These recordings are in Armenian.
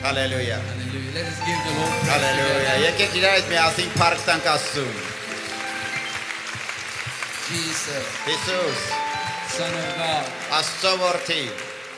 Hallelujah. Hallelujah. Let us give the Lord praise. Hallelujah. Եկեք իրարից միասին փառք տանք Աստծուն։ Jesus, Հիսուս, Son of God, Աստծո որդի,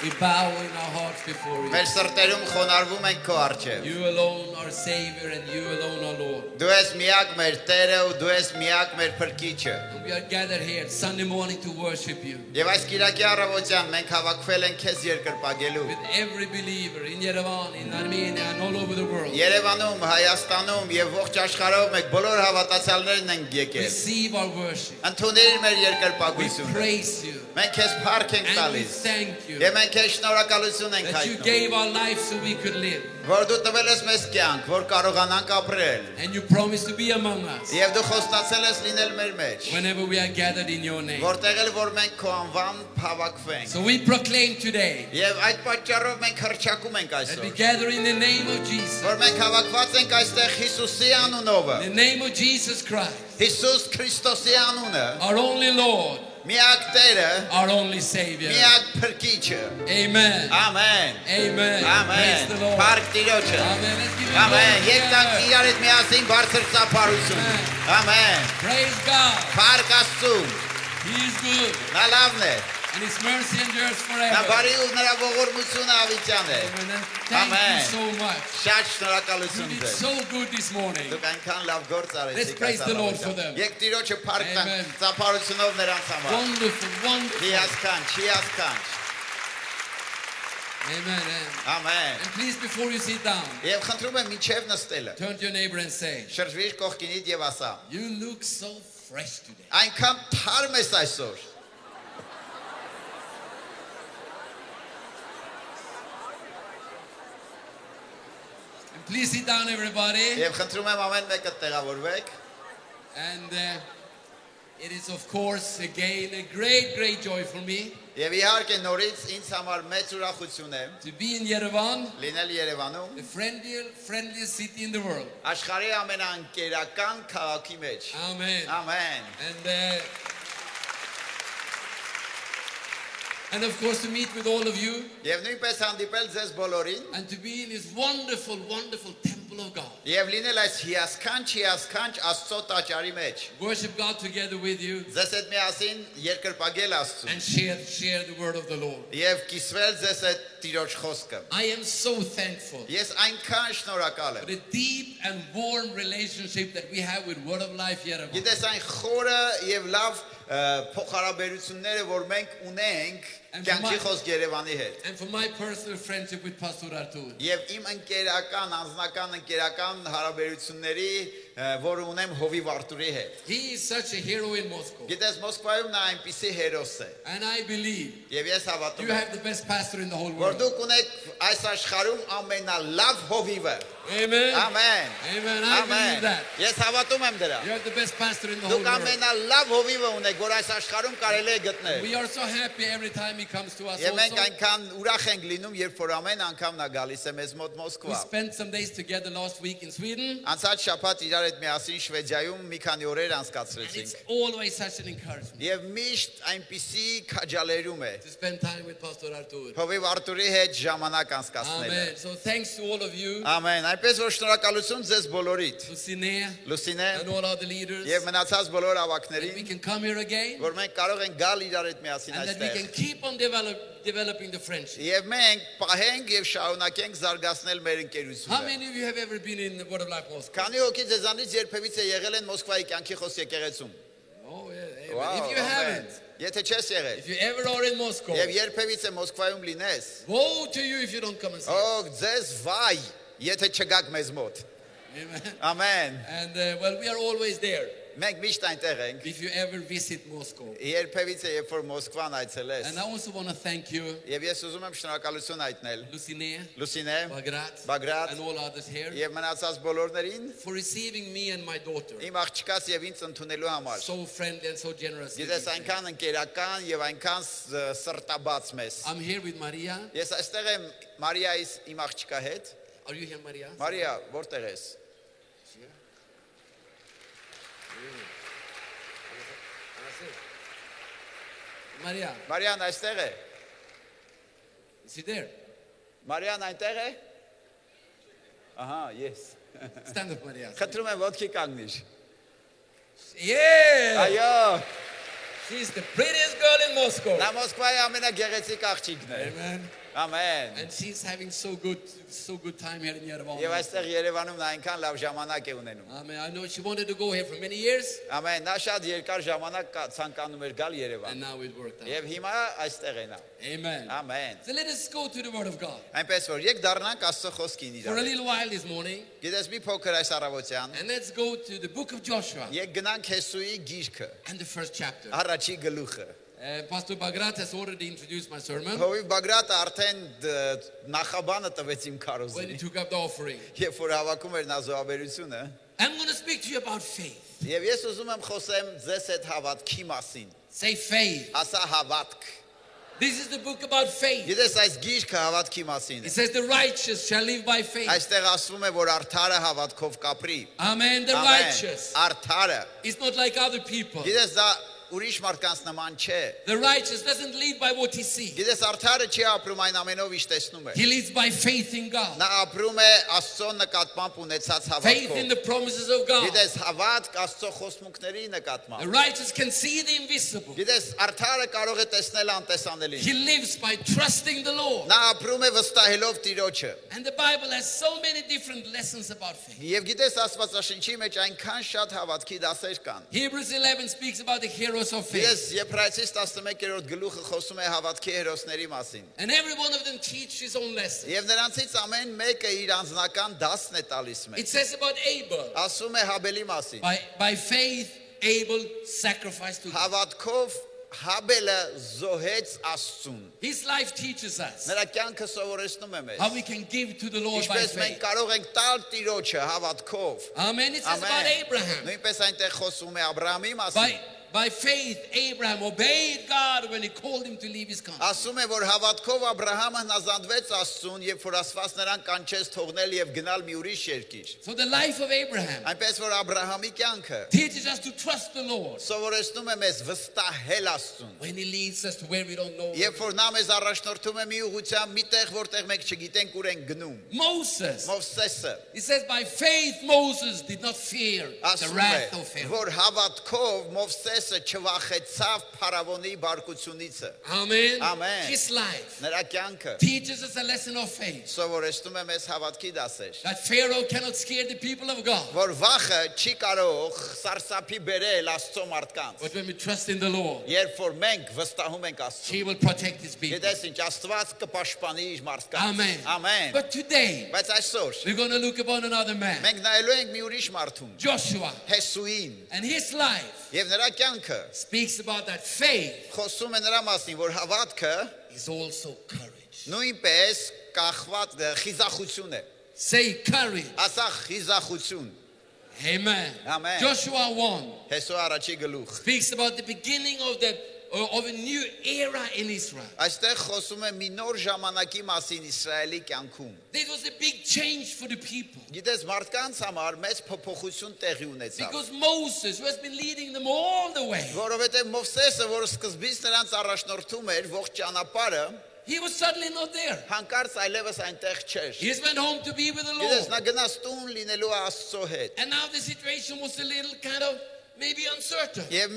we bow in our hearts before you. մեր սրտերում խոնարհվում ենք քո առջև։ You alone are Savior and you alone are Lord. Դու ես միակ մեր Տերը ու դու ես միակ մեր Փրկիչը։ We are gathered here Sunday morning to worship you. Եվ այս Կիրակի առավոտյան մենք հավաքվել ենք քեզ երկրպագելու։ With every believer in Yerevan, in Armenia and all over the world. Երևանում, Հայաստանում եւ ողջ աշխարհով մենք բոլոր հավատացյալներն ենք եկել։ Receive our worship. Ընդունիր մեր We երկրպագությունը։ praise you. Մենք քեզ փառք ենք And we տալիս։ thank you Եվ մենք քեզ շնորհակալություն ենք that you հայտնում։ gave our life so we could live. Որ դու տվել ես մեզ կյանք, գնանք, որ կարողանանք ապրել։ And you promise to be among us Եվ դու խոստացել ես լինել մեր մեջ, whenever we are gathered in your name. որտեղ էլ որ մենք քո անվան հավաքվենք։ So we proclaim today Եվ այդ պատճառով մենք հռչակում ենք that we այսօր, gather in the name of Jesus. որ մենք հավաքված ենք այստեղ Հիսուսի անունով, In the name of Jesus Christ, Հիսուս Քրիստոսի անունը, our only Lord, միակ Տերը, our only Savior. միակ Փրկիչը։ Amen. Ամեն։ Amen. Praise Ամեն։ the Lord. Փառք Տիրոջը։ Amen. Let's give him Ամեն։ glory. Եկեք տանք իրար հետ միասին բարձր ծափարություն։ Ամեն։ Praise God. Փառք Աստծուն։ He is good. Նա լավն է։ And His mercy endures Նա forever. բարի ու նրա ողորմությունը ավիճան է։ Amen. And thank Amen. you so much. Շատ You շնորհակալություն did ձեզ։ so good this morning. Դուք այնքան լավ գործ Let's արեցիք praise the Lord for them. Եկ Տիրոջը փառք տանք Amen. ծափարությունով նրանց համար։ Wonderful, wonderful. Հիասքանչ։ Amen. Ամեն։ And please, before you sit down, Եվ խնդրում եմ մինչև նստելը։ turn to your neighbor and say, Շրջվիր կողքինիդ եւ ասա. you look so fresh today. Այնքան թարմ ես այսօր։ And please sit down, everybody. Եվ խնդրում եմ ամեն մեկը տեղավորվեք։ And it is, of course, again, a great joy for me Եվ իհարկե նորից ինձ համար մեծ ուրախություն է to be in Yerevan, լինել Երևանում, the friendliest city in the world. աշխարհի ամենաընկերական քաղաքի մեջ։ Amen. Ամեն։ And of course, to meet with all of you Եվ նույնպես հանդիպել ձեզ բոլորին, and to be in this wonderful temple of God. եւ լինել այս հիասքանչ Աստծո տաճարի մեջ։ Worship God together with you Ձեզ հետ միասին երկրպագել Աստծուն and share the word of the Lord. եւ կիսվել ձեզ հետ Տիրոջ խոսքը։ I am so thankful Ես այնքան շնորհակալ for եմ։ the deep and warm relationship that we have with Word of Life Yerevan. Գիտես այն խորը եւ լավ փոխհարաբերությունները, որ մենք ունենք կյանքի խոսք Երևանի հետ։ And for my personal friendship with Pastor Artur. Եվ իմ ընկերական հարաբերությունների, որ ունեմ Հովիվ Արտուրի հետ։ He is such a hero in Moscow. Գիտես Մոսկվայում նա այնպիսի հերոս է։ And I believe Եվ ես you հավատում have եմ, the best pastor in the whole որ world. դուք ունեք այս աշխարհում ամենալավ Հովիվը։ Amen. Ամեն։ Amen. I believe that. Ես հավատում եմ դրա։ You have the best pastor in the whole Դուք world. ամենալավ Հովիվը ունեք, որ այս աշխարհում կարելի է գտնել։ We are so happy every time he comes to us. Եվ մենք Also, այնքան ուրախ ենք լինում, երբ որ ամեն անգամ նա գալիս է մեզ մոտ we Մոսկվա։ spent some days together last week in Sweden. Անցած շաբաթ իրար հետ միասին Շվեդիայում մի քանի օրեր And անցկացրեցինք։ it's always such an encouragement Եվ միշտ այնպիսի քաջալերում է to spend time with Pastor Artur. Հովիվ Արտուրի հետ ժամանակ անցկացնելը։ Amen. So thanks to all of you, Ամեն։ Այնպես որ շնորհակալություն ձեզ բոլորիդ։ Lucine Լուսինե and all other leaders, եւ մնացած բոլոր that we ավակներին, can come here again որ մենք կարող ենք գալ իրար հետ միասին and that we can այստեղ։ keep on developing the friendship. Եվ մենք պահենք եւ շարունակենք զարգացնել մեր How ընկերությունը։ many of you have ever been in the Word of Life Moscow? Քանի հոգի ձեզանից երբևիցե եղել են Մոսկվայի կյանքի խոս եկեղեցում։ Oh, yeah. Վաու, If you ամեն։ haven't, Եթե չես եղել if you ever are in Moscow, եւ երբևիցե Մոսկվայում լինես, woe to you if you don't come and see us. ող ձեզ վայ, եթե չգաք մեզ մոտ։ Amen. Ամեն։ And well, we are always there. Մենք միշտ այնտեղ ենք։ If you ever visit Moscow. Երբևիցե երբ որ Մոսկվան այցելես, And I also want to thank you, եւ ես ուզում եմ շնորհակալություն հայտնել Lucine, Լուսինե, Bagrat, and all others here, եւ մնացած բոլորներին, for receiving me and my daughter. իմ աղջկաս եւ ինձ ընդունելու համար։ So friendly and so generous. Գիտես այնքան ընկերական եւ այնքան սրտաբաց մեզ։ I'm here with Maria. Ես այստեղ եմ Մարիայից իմ աղջկա հետ։ Are you here, Maria? Մարիա, որտեղ ես։ Maria, Մարիան այստեղ է։ is he there? Մարիան այնտեղ է։ Ահա, ես։ Stand up, Maria. Խնդրում եմ ոտքի կանգնիր։ Yeah! Այո, She's the prettiest girl in Moscow. նա Մոսկվայի ամենագեղեցիկ աղջիկն է։ Amen. Ամեն։ And she's having so good time here in Yerevan. Եվ այստեղ Երևանում նա այնքան լավ ժամանակ է ունենում։ Amen. I know she wanted to go here for many years, Ամեն, նա շատ երկար ժամանակ ցանկանում էր գալ and Երևան։ now it worked out. Եվ հիմա այստեղ է նա։ Amen. Ամեն։ So let us go to the Word of God. Այնպես որ եկ դառնանք Աստծո խոսքին For a իրար։ little while this morning, Գիտես մի փոքր այս առավոտյան, and let's go to the book of Joshua եկ գնանք Հեսուի գիրքը, and the first chapter. առաջի գլուխը։ Pastor Bagrat has already introduced my sermon Հովիվ Բագրատը արդեն նախաբանը տվեց իմ when he քարոզին, took up the offering. երբ որ հավաքում էր նա զոհաբերությունը, I'm going to speak to you about faith. եւ ես ուզում եմ խոսեմ ձեզ այդ հավատքի մասին, Say faith. ասա հավատք։ This is the book about faith. Գիտես այս գիրքը հավատքի մասին It է։ says the righteous shall live by faith. Այստեղ ասվում է, որ արդարը հավատքով կապրի։ Amen. The righteous. Արդարը։ It's not like other people. Գիտես դա ուրիշ մարդկանց նման չէ։ The righteous doesn't live by what he sees. Գիտես արդարը չի ապրում այն ամենով ինչ տեսնում է։ He lives by faith in God. Նա ապրում է Աստծո նկատմամբ ունեցած Faith in հավատքով։ the promises of God. Գիտես հավատք Աստծո խոստմունքների The նկատմամբ։ righteous can see the invisible. Գիտես արդարը կարող է տեսնել անտեսանելին։ He lives by trusting the Lord. Նա ապրում է վստահելով Տիրոջը։ And the Bible has so many different lessons about faith. Եվ գիտես Աստվածաշնչի մեջ այնքան շատ հավատքի դասեր կան։ Hebrews 11 speaks about the heroes of faith. Ես Եբրայեցիս 11-րդ գլուխը խոսում է հավատքի հերոսների մասին։ And every one of them teach his own lesson. Եվ նրանցից ամեն մեկը իր անձնական դասն է տալիս It մեզ։ says about Abel. Ասում է Հաբելի մասին։ By faith, Abel sacrificed to God. Հավատքով Հաբելը զոհեց Աստծուն։ His life teaches us Նրա կյանքը սովորեցնում է մեզ։ how we can give to the Lord by Ինչպես մենք faith. կարող ենք տալ Տիրոջը հավատքով։ Amen. It says about Abraham. Նույնպես այնտեղ խոսում է Աբրահամի մասին։ By faith, Abraham obeyed God when he called him to leave his country. Ասում է, որ հավատքով Աբրահամը հնազանդվեց Աստծուն, երբ որ Աստված նրան կանչեց թողնել եւ գնալ մի ուրիշ երկիր։ So the life of Abraham Այնպես որ Աբրահամի կյանքը teaches us to trust the Lord սովորեցնում է մեզ վստահել Աստծուն։ when he leads us to where we don't know. Երբ որ նա մեզ առաջնորդում է մի ուղղությամբ, միտեղ որտեղ մենք չգիտենք ուր ենք գնում։ Moses, Մովսեսը it says by faith Moses did not fear the ասում է, wrath of Pharaoh. որ հավատքով Մովսեսը չվախեցավ փարավոնի բարկությունիցը։ Amen. Amen. His life Նրա կյանքը teaches us a lesson of faith. սովորեցնում է մեզ հավատքի դասեր։ That Pharaoh cannot scare the people of God. Որ վախը չի կարող սարսափի բերել Աստծո մարդկանց։ But when we trust in the Lord, Երբ որ մենք վստահում ենք Աստծուն, He will protect His people. գիտես ինչ Աստված կպաշտպանի իր մարդկանց։ Amen. Ամեն։ But today, Բայց այսօր we're going to look upon another man, մենք նայելու ենք մի ուրիշ մարդուն, Joshua. Հեսուին, And his life եւ նրա կյանքը speaks about that faith խոսում է նրա մասին, որ հավատքը is also courage. նույնպես կախված խիզախություն է։ Say courage. Ասա խիզախություն։ Amen. Amen. Joshua 1 Հեսու առաջի գլուխ։ speaks about the beginning of a new era in Israel. Այստեղ խոսում է մի նոր ժամանակի մասին Իսրայելի կյանքում։ This was a big change for the people. Գիտես մարդկանց համար մեծ փոփոխություն տեղի ունեցավ։ Because Moses, who has been leading them all the way, Որովհետև Մովսեսը, որ սկզբից նրանց առաջնորդում էր ողջ ճանապարհը, he was suddenly not there. հանկարծ այլևս այնտեղ չէր։ He just went home to be with the Գիտես Lord. նա գնաց տուն լինելու Աստծո հետ։ And now the situation was a little kind of maybe uncertain. Եվ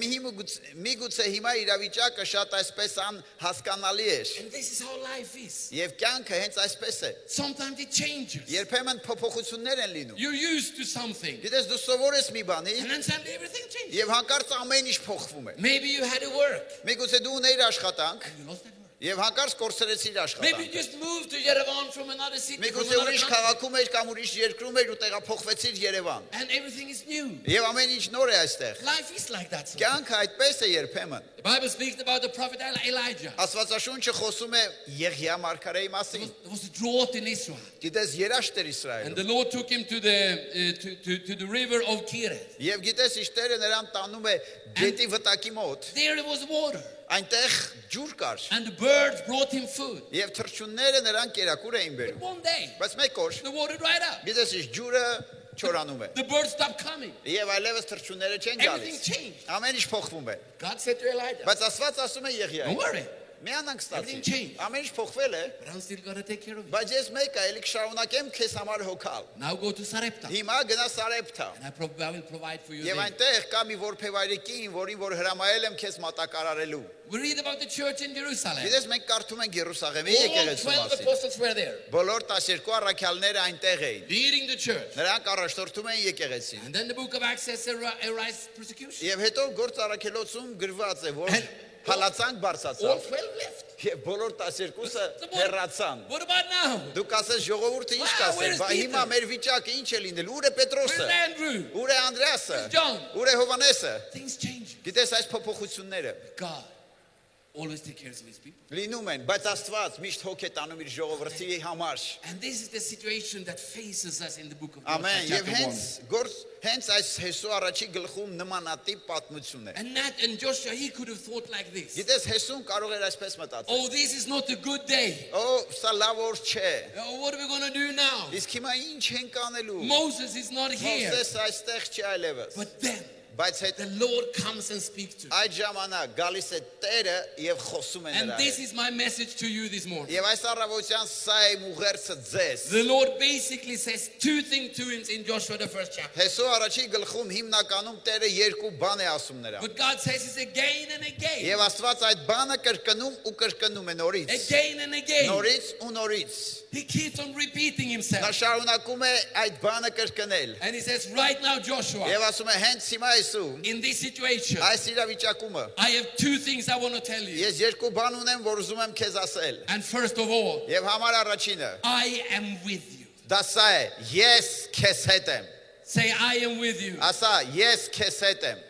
միգուցե հիմա իրավիճակը շատ այսպես հասկանալի էր։ And this is how life is. Եվ կյանքը հենց այսպես է։ Sometimes it changes. Երբեմն փոփոխություններ են լինում։ You're used to something. Գիտես դու սովոր ես մի բանի, And then suddenly everything changes. եւ հանկարծ ամեն ինչ փոխվում է։ Maybe you had to work. Միգուցե դու ունեիր աշխատանք, And you lost that work. եւ հանկարծ կորցրեցիր Maybe you աշխատանքը։ just moved to Yerevan from another city. From Միգուցե another ուրիշ country. քաղաքում էր կամ ուրիշ երկրում էր ու տեղափոխվեցիր Երևան։ And everything is new. Եվ ամեն ինչ նոր է այստեղ։ Life is like that. sometimes. Կյանքը այդպես է երբեմն։ The Bible speaks about the prophet Elijah. Աստվածաշունչը խոսում է Եղիա մարգարեի մասին։ There was a drought in Israel. Գիտես երաշտ էր And Իսրայելում։ the Lord took him to the river of Kirith. Եվ գիտես ինչ Տերը նրան տանում է գետի վտակի մոտ։ There was water. Այնտեղ ջուր կար։ And the birds brought him food. Եվ թռչունները նրան կերակուր էին But բերում։ one day, Բայց մեկ օր the water dried up. գիտես ինչ ջուրը չորանում է։ The birds stopped coming. Եվ այլևս թռչունները չեն Everything գալիս։ changed. Ամեն ինչ փոխվում է։ God said to Elijah, Բայց Աստված ասում է Եղիային. don't worry. Միանանք ստացի։ Everything changed. Ամեն ինչ փոխվել է, But I'm still going to take care of you. բայց ես մեկը էլի կշարունակեմ քեզ համար հոգալ։ Now go to Sarepta. Հիմա գնա Սարեպթա։ And I will provide for you Եվ there. այնտեղ կա մի որբևայրիկին, որին որ հրամայել եմ քեզ մատակարարելու։ We read about the church in Jerusalem. Գիտես մենք կարդում ենք Երուսաղեմի All եկեղեցու 12 մասին։ apostles were there, Բոլոր 12 առաքյալները այնտեղ էին։ leading the church. Նրանք առաջնորդում էին եկեղեցին։ And then the book of Acts says arise persecution. Եվ հետո գործ առաքելոցում գրված է, որ And հալածանք All բարձացավ 12 left. եւ բոլոր 12-ը հեռացան։ What about now? Դու կասես ժողովուրդը ինչ Wow, where կասեր, is բա Peter? հիմա մեր վիճակը ինչ է լինել։ Ուր է Պետրոսը։ Where's Andrew? Ուր է Անդրեասը։ John? Ուր է Հովանեսը։ Things change. Գիտես այս փոփոխությունները God always take care of his people. Լինում են, բայց Աստված միշտ հոգ է տանում իր ժողովրդի համար։ And this is the situation that faces us in the book of Ամեն, Joshua, եւ chapter 1. հենց այս Հեսու առաջի գլխում նմանատիպ պատմություն է։ And Joshua, he could have thought like this. Գիտես, Հեսուն կարող էր այսպես մտածել. Oh, this is not a good day. Օ, սա լավ օր չէ։ Oh, what are we going to do now? Իսկ հիմա ինչ ենք անելու։ Moses is not here. Մովսես այստեղ չի այլևս։ But then Բայց հետ the Lord comes and speaks to him. այդ ժամանակ գալիս է Տերը եւ խոսում է And նրա this հետ։ is my message to you this morning. Եվ այս առավոտյան սա է ուղերձը ձեզ։ The Lord basically says two things to him in Joshua, the first chapter. Հեսու առաջի գլխում հիմնականում Տերը երկու բան է ասում նրան։ But God says it again and again. Եվ Աստված այդ բանը կրկնում ու կրկնում է նորից։ Again and again. Նորից ու նորից։ He keeps on repeating Նա himself. շարունակում է այդ բանը կրկնել։ And he says, right now, Joshua, Եվ ասում է հենց հիմա Հեսու, in this situation, այս իրավիճակումը I have two things I want to tell you. ես երկու բան ունեմ, որ ուզում եմ քեզ ասել։ And first of all, Եվ համար առաջինը, I am with you. դա սա է, ես քեզ հետ եմ։ Say, I am with you. Ասա, ես քեզ հետ եմ։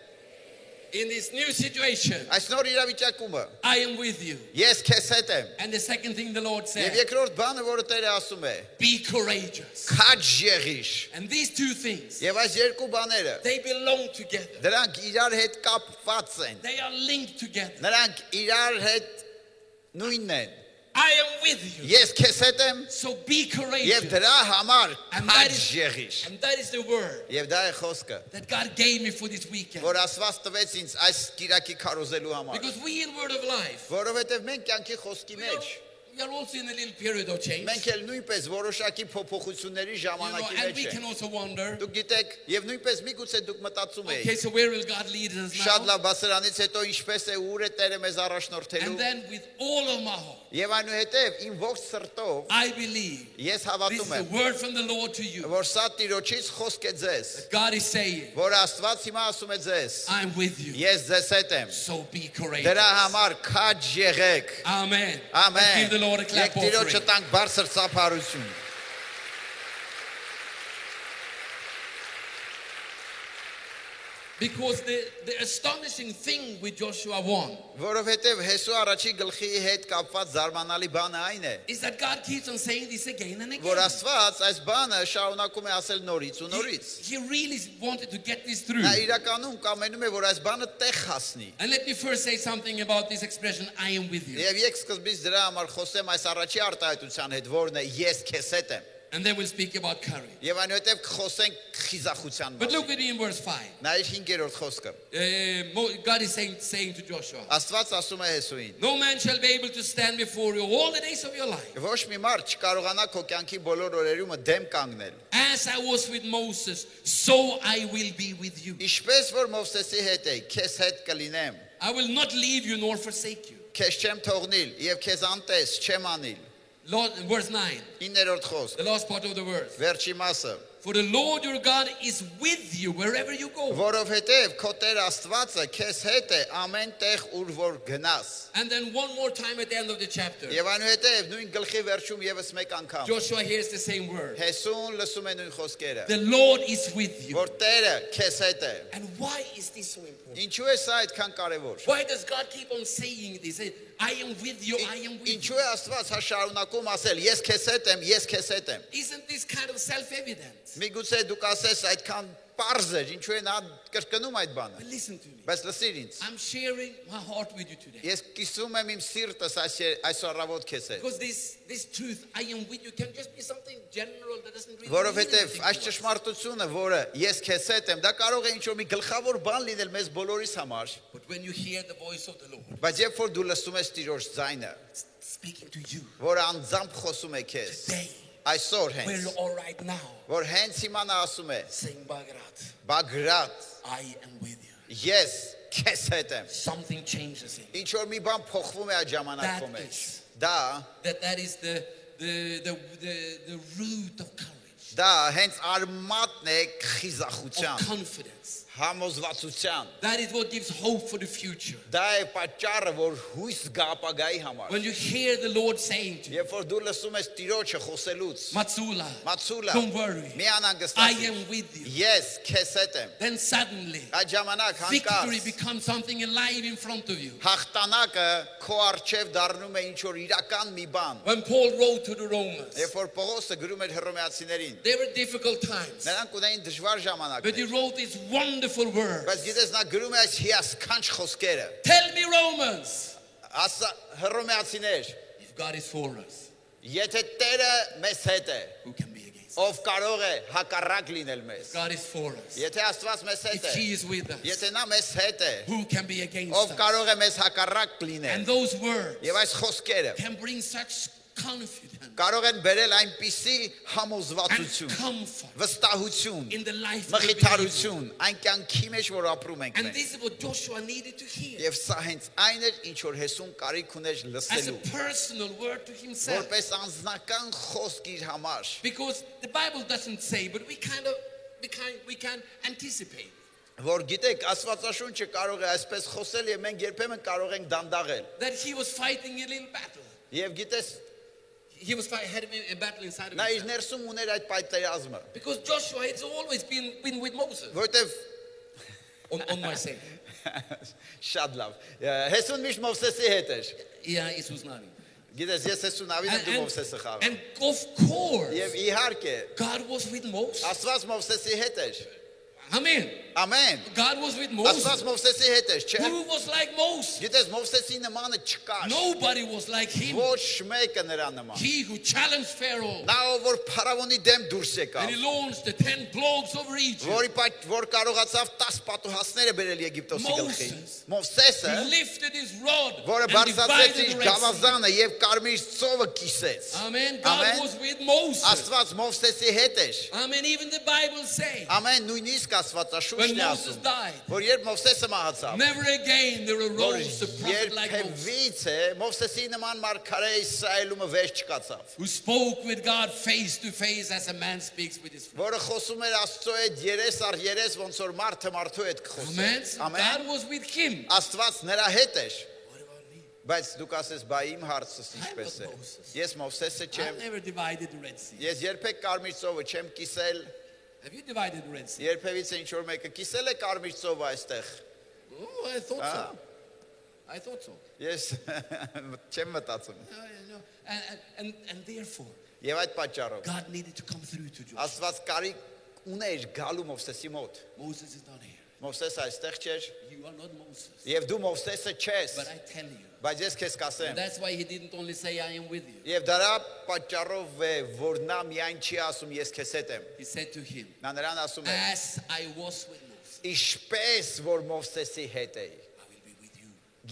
In this new situation, Այս նոր իրավիճակումը, I am with you. ես քեզ հետ եմ։ And the second thing the Lord Եվ said, երկրորդ բանը, որը Տերը ասում է, be courageous. քաջ եղիր։ And these two things, Եվ այս երկու բաները, they belong together. դրանք իրար հետ կապված են։ They are linked together. Նրանք իրար հետ նույնն են։ I am with you. Ես քեզ հետ եմ So be եւ courageous. դրա համար And that քաջ եղիր։ And that is the word Եվ դա է խոսքը, that God gave me for this weekend. որ Աստված տվեց ինձ այս կիրակի քարոզելու համար։ Because we in Word of Life, Որովհետեւ մենք կյանքի խոսքի մեջ we are also in a little period of change. մենք էլ նույնպես որոշակի փոփոխությունների ժամանակի And մեջ we ենք։ can also wonder, Դուք գիտեք, եւ նույնպես միգուցե դուք մտածում okay, եք, so where will God lead us շատ now? լավ բասրանից հետո ինչպես է ուր է Տերը մեզ առաջնորդելու։ And then with all of my heart, Եվ այնուհետև իմ ողջ սրտով I believe ես this հավատում is a եմ, word from the Lord to you. որ սա Տիրոջից խոսք է ձեզ, God is saying, որ Աստված հիմա ասում է ձեզ, I'm with you. ես ձեզ հետ եմ։ So be courageous. Դրա համար քաջ եղեք։ Amen. Let's Ամեն։ give the Lord a clap Եկ Տիրոջը offering. տանք բարձր ծափարություն։ Because the astonishing thing with Joshua 1 Որովհետև Հեսու առաջի գլխի հետ կապված զարմանալի բանը այն է, is that God keeps on saying this again and որ again. Աստված այս բանը շարունակում է ասել նորից ու նորից։ He really wanted to get this through. Նա իրականում կամենում է, որ այս բանը տեղ հասնի։ And let me first say something about this expression, I am with you. Եվ ես սկզբից դրա համար խոսեմ այս առաջի արտահայտության հետ, որն է ես քեզ հետ եմ։ And then we'll speak about courage. Եվ այնուհետև կխոսենք խիզախության But look մասին։ with me in verse 5. Նայիր 5-րդ խոսքը։ God is saying to Joshua, Աստված ասում է Հեսուին. no man shall be able to stand before you all the days of your life. Ոչ մի մարդ չկարողանա քո կյանքի բոլոր օրերումը դեմ կանգնել։ As I was with Moses, so I will be with you. Ինչպես որ Մովսեսի հետ է, քեզ հետ կլինեմ։ I will not leave you nor forsake you. Քեզ չեմ թողնիլ եւ քեզ անտես չեմ անիլ։ Lord, verse 9, 9-րդ խոսք, the last part of the verse. վերջի մասը։ For the Lord your God is with you wherever you go. Որովհետև քո Տեր Աստվածը քեզ հետ է ամեն տեղ ուր որ գնաս։ And then one more time at the end of the chapter, Եվ այնուհետև նույն գլխի վերջում եւս մեկ անգամ Joshua hears the same word. Հեսուն լսում է նույն խոսքերը, The Lord is with you. որ Տերը քեզ հետ է։ And why is this so important? Ինչու է սա այդքան կարևոր։ Why does God keep on saying this? I am with you, I am with Ինչու you. է Աստված հա շարունակում ասել ես քեզ հետ եմ, ես քեզ հետ եմ։ Isn't this kind of self-evident? Միգուցե դուք ասես այդքան պարզ է, ինչու է նա կրկնում այդ բանը։ But listen to me. Բայց լսիր ինձ։ I'm sharing my heart with you today. Ես կիսում եմ իմ սիրտս այս առավոտ քեզ հետ։ Because this truth, I am with you, can just be something general that doesn't really mean Որովհետև anything այս to us. ճշմարտությունը, որը ես քեզ հետ եմ, դա կարող է ինչ-որ մի գլխավոր բան լինել մեզ բոլորիս համար, But when you hear the voice of the Lord բայց երբ որ դու լսում ես Տիրոջ ձայնը, speaking to you որը անձամբ խոսում է քեզ, today, այսօր where հենց, you are right now, որ հենց հիմա նա ասում է, saying, Bagrat, Բագրատ, I am with you. ես քեզ հետ եմ։ Something changes in you. Ինչ-որ մի բան փոխվում է այդ ժամանակվա That մեջ։ is- Դա That is the root of courage, Դա հենց արմատն է of խիզախության, confidence. Համոզվածության։ That is what gives hope for the future. Դա է պատճառը, որ հույս գա ապագայի համար։ When you hear the Lord saying to you, Երբ որ դու լսում ես Տիրոջը խոսելուց, Matsula, don't worry, մի I անհանգստացիր։ am with you. Ես քեզ հետ եմ։ Then suddenly, Այդ ժամանակ victory հանկարծ becomes something alive in front of you. հաղթանակը քո առջև դառնում է ինչ որ իրական մի բան։ When Paul wrote to the Romans, Երբ որ Պողոսը գրում էր հռոմեացիներին, they were difficult times, նրանք ունեին դժվար but he ժամանակներ։ wrote these wonderful words. Բայց գիտես նա գրում է այս հիասքանչ խոսքերը։ Tell me, Romans, Ասա հռոմեացիներ, if God is for us, եթե Տերը մեզ հետ է, who can be against us? ով կարող է հակառակ լինել մեզ։ God is for us. Եթե Աստված մեզ հետ If է, He is with us, եթե նա մեզ հետ է, who can be against ով us? կարող է մեզ հակառակ And լինել։ those words Եվ այս խոսքերը can bring such confidence կարող են բերել այնպիսի and համոզվածություն, comfort վստահություն, in the life of the believer. մխիթարություն այն կյանքի մեջ, որ ապրում ենք And մենք։ this is what Joshua needed to hear Եվ սա հենց այն էր, ինչ որ Հեսուն կարիք ուներ as a լսելու, personal word to himself. որպես անձնական խոսք իր համար։ Because the Bible doesn't say, but we can anticipate. Որ gitեք, Աստվածաշունչը կարող է այսպես խոսել եւ մենք երբեմն կարող ենք դանդաղել։ That he was fighting a little battle. Եվ gitես, He was having a battle inside of նա իր himself. ներսում ուներ այդ պայծերազմը, Because Joshua has always been with Moses որտեվ on my side. շատ լավ։ Հեսուն միշտ Մովսեսի հետ էր։ Yeah, it was not. Գիտես, ես Հեսուն ավին եմ, դու Մովսեսը խաղա։ And of course, Եվ իհարկե, God was with Moses. Աստված Մովսեսի հետ էր։ Amen. Ամեն։ God was with Moses. Աստված Մովսեսի հետ էր, չէ՞։ Who was like Moses? Գիտես, Մովսեսի նմանը չկար։ Nobody was like him. Ոչ մեկը նրա նման։ He who challenged Pharaoh. Նա ով որ փարավոնի դեմ դուրս And եկավ, he launched the 10 plagues over Egypt. որ կարողացավ 10 պատուհասները բերել Եգիպտոսի գլխին։ He Մովսեսը, lifted his rod որը and բարձրացրեց divided իր the Red Sea. գավազանը եւ կարմիր ծովը կիսեց։ Amen. God Amen. was with Moses. Աստված Մովսեսի հետ էր։ Amen. Even the Bible says, Ամեն նույնիսկ Աստվածաշունչն when է Moses ասում, died, որ երբ Մովսեսը մահացավ, never again there որ arose a prophet like Moses, երբևից է Մովսեսի նման մարգարե Իսրայելումը վեր չկացավ, who spoke with God face to face as a man speaks with his friend. որը խոսում էր Աստծո հետ երես առ երես, ոնց որ մարդը մարդու հետ կխոսի։ Amen. So God was with him. Աստված նրա հետ էր, What about me? բայց դուք ասես, բա իմ հարցս ինչպես է։ Ես Մովսեսը I've չեմ, never divided the Red Sea. ես երբեք կարմիր ծովը չեմ կիսել, Have you divided the Red Sea? երբևից ինչ որ մեկը կիսել է կարմիր ծովը այստեղ։ Oh, I thought so. I thought so. Ես չեմ մտածում։ No. And therefore, Եվ այդ պատճառով God needed to come through to Joshua. Աստված կարիք ուներ գալու Մովսեսի մոտ։ Moses is not here. Մովսեսը այստեղ չէր, You are not Moses. եւ դու Մովսեսը չես, But I tell you, բայց ես քեզ and կասեմ։ that's why he didn't only say, I am with you. Եվ դրա պատճառով է, որ նա միայն չի ասում ես քեզ հետ եմ։ He said to him, Նա նրան ասում է. as I was with Moses, Ինչպես որ Մովսեսի հետ էի, I will be with you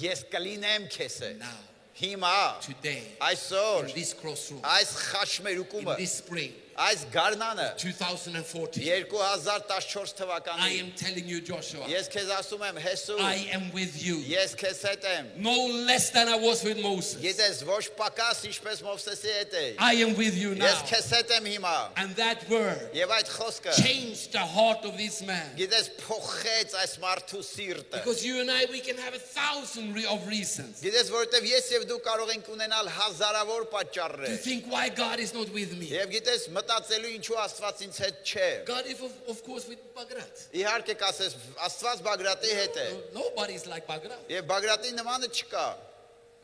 ես կլինեմ քեզ հետ։ now, Հիմա, today, այսօր, in this crossroad, այս in խաչմերուկումը, this spring, այս գարնանը 2014, 2014 I թվականին am telling you, Joshua, ես քեզ ասում եմ Հեսու, I am with you. ես քեզ հետ եմ։ No less than I was with Moses. Գիտես ոչ պակաս ինչպես Մովսեսի հետ էի։ I am with you now. Ես քեզ հետ եմ հիմա։ And that word Եվ այդ խոսքը changed the heart of this man. գիտես փոխեց այս մարդու սիրտը։ Because you and I, we can have 1,000 of reasons Գիտես որովհետև ես եւ դու կարող ենք ունենալ հազարավոր to պատճառներ։ think why God is not with me. Եվ գիտես մտածելու ինչու Աստված ինձ հետ չէ։ God is of course with Bagrat. Իհարկե կասես Աստված Բագրատի հետ է։ Nobody is like Bagrat. Եվ Բագրատի նմանը չկա։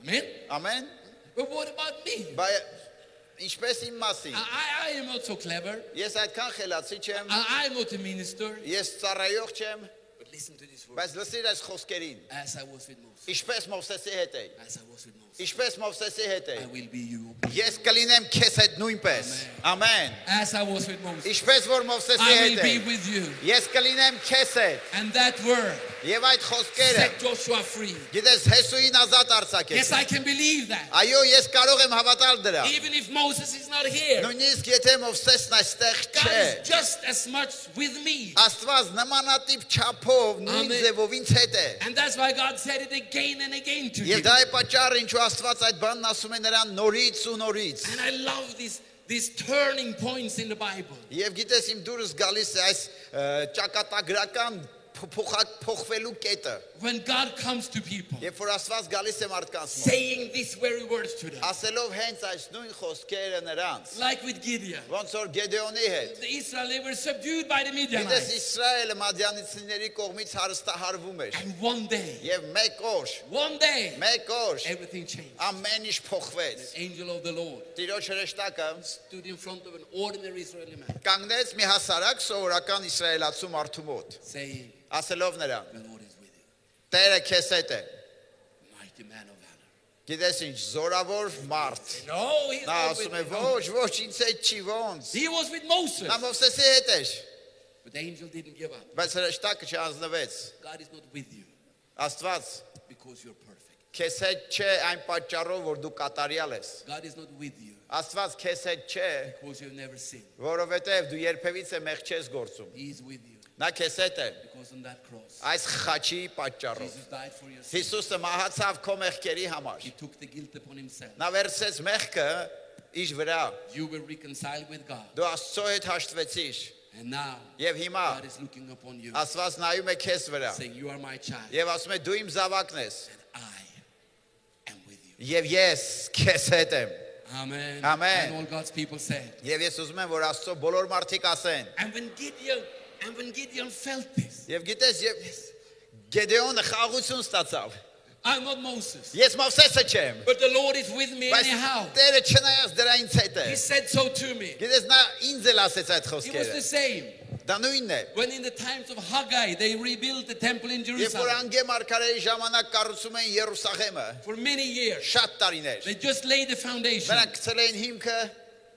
Amen. Ամեն։ But what about me? Բայց ինչպես իմ մասին։ I am not so clever. Ես այդքան խելացի չեմ, I am not a minister. ես ծառայող չեմ, But listen to this word. բայց լսիր այս խոսքերին։ As I was with Moses. Ինչպես Մովսեսի հետ էի։ As I was with Moses. Ինչպես Մովսեսի հետ I էի։ will be you. Ես կլինեմ քեզ հետ նույնպես։ Ամեն։ As I was with Moses. Ինչպես որ Մովսեսի I հետ will be էի։ with you. Ես կլինեմ քեզ հետ։ And that word Եվ այդ խոսքերը set Joshua free. գիտես Հեսուին ազատ արձակեց։ Yes, I can believe that. Այո, ես կարող եմ հավատալ դրա։ Even if Moses is not here, Նույնիսկ եթե Մովսեսն այստեղ God չէ, is just as much with me. Աստված նմանատիպ չափով նույն Amen. ձևով ինձ հետ է։ And that's why God said it again and again to Եվ him. դա է պատճառը, ինչու Աստված այդ բանն ասում է նրան նորից ու նորից։ And I love these turning points in the Bible. Եվ գիտես իմ դուրս գալիս է այս ճակատագրական փոխվելու կետը։ When God comes to people, Երբ որ Աստված գալիս է մարդկանց մոտ, saying these very words to them, ասելով հենց այս նույն խոսքերը նրանց, like with Gideon. ոնց որ Գեդեոնի հետ։ The Israelites were subdued by the Գիտես Midianites. Իսրայելը մադյանիցիների կողմից հարստահարվում էր։ And one day, Եվ մեկ օր everything changed. ամեն ինչ փոխվեց։ The angel of the Lord Տիրոջ հրեշտակը stood in front of an ordinary Israeli man, կանգնեց մի հասարակ սովորական իսրայելացու մարդու մոտ, saying, ասելով նրան. the Lord is with you, Տերը քեզ հետ է։ mighty man of valor. Գիտես ինչ, զորավոր մարդ։ No, he's Նա not with ասում է, me. ոչ, ինձ հետ չի ոնց։ He was with Moses. Նա Մովսեսի հետ էր, But the angel didn't give up. բայց հրեշտակը չանձնվեց։ God is not with you Աստված because you're perfect. քեզ հետ չէ այն պատճառով, որ դու կատարյալ ես։ God is not with you Աստված քեզ հետ չէ, because you've never sinned. որովհետև դու երբևիցե մեղ չես գործում։ He is with you Նա քեզ հետ է because on that cross, այս խաչի պատճառով։ Jesus died for your sins. Հիսուսը մահացավ քո մեղքերի համար։ He took the guilt upon himself. Նա վերցրեց մեղքը իր վրա։ You were reconciled with God. Դու Աստծո հետ հաշտվեցիր։ And now, Եվ հիմա God is looking upon you, Աստված նայում է քեզ վրա։ saying, you are my child, Եվ ասում է դու իմ զավակն ես։ and I am with you. Եվ ես քեզ հետ եմ։ Amen. Amen. And all God's people said. Եվ ես ուզում եմ որ Աստծո բոլոր մարդիկ ասեն։ And when Gideon felt this, Եվ գիտես, եւ Գեդեոնը խաղաղություն ստացավ։ I'm not Moses, Ես Մովսեսը չեմ, but the Lord is with me բայց anyhow. Տերը չնայած դրա ինձ հետ է։ He said so to me. Գիտես նա ինձ էլ ասեց այդ It was the խոսքերը։ same Դա նույնն է։ when in the times of Haggai they rebuilt the temple in Երբ որ Jerusalem անգե մարգարեի ժամանակ կառուցում էին Երուսաղեմը, for many years. շատ տարիներ։ They just laid the foundation Նրանք գցել էին հիմքը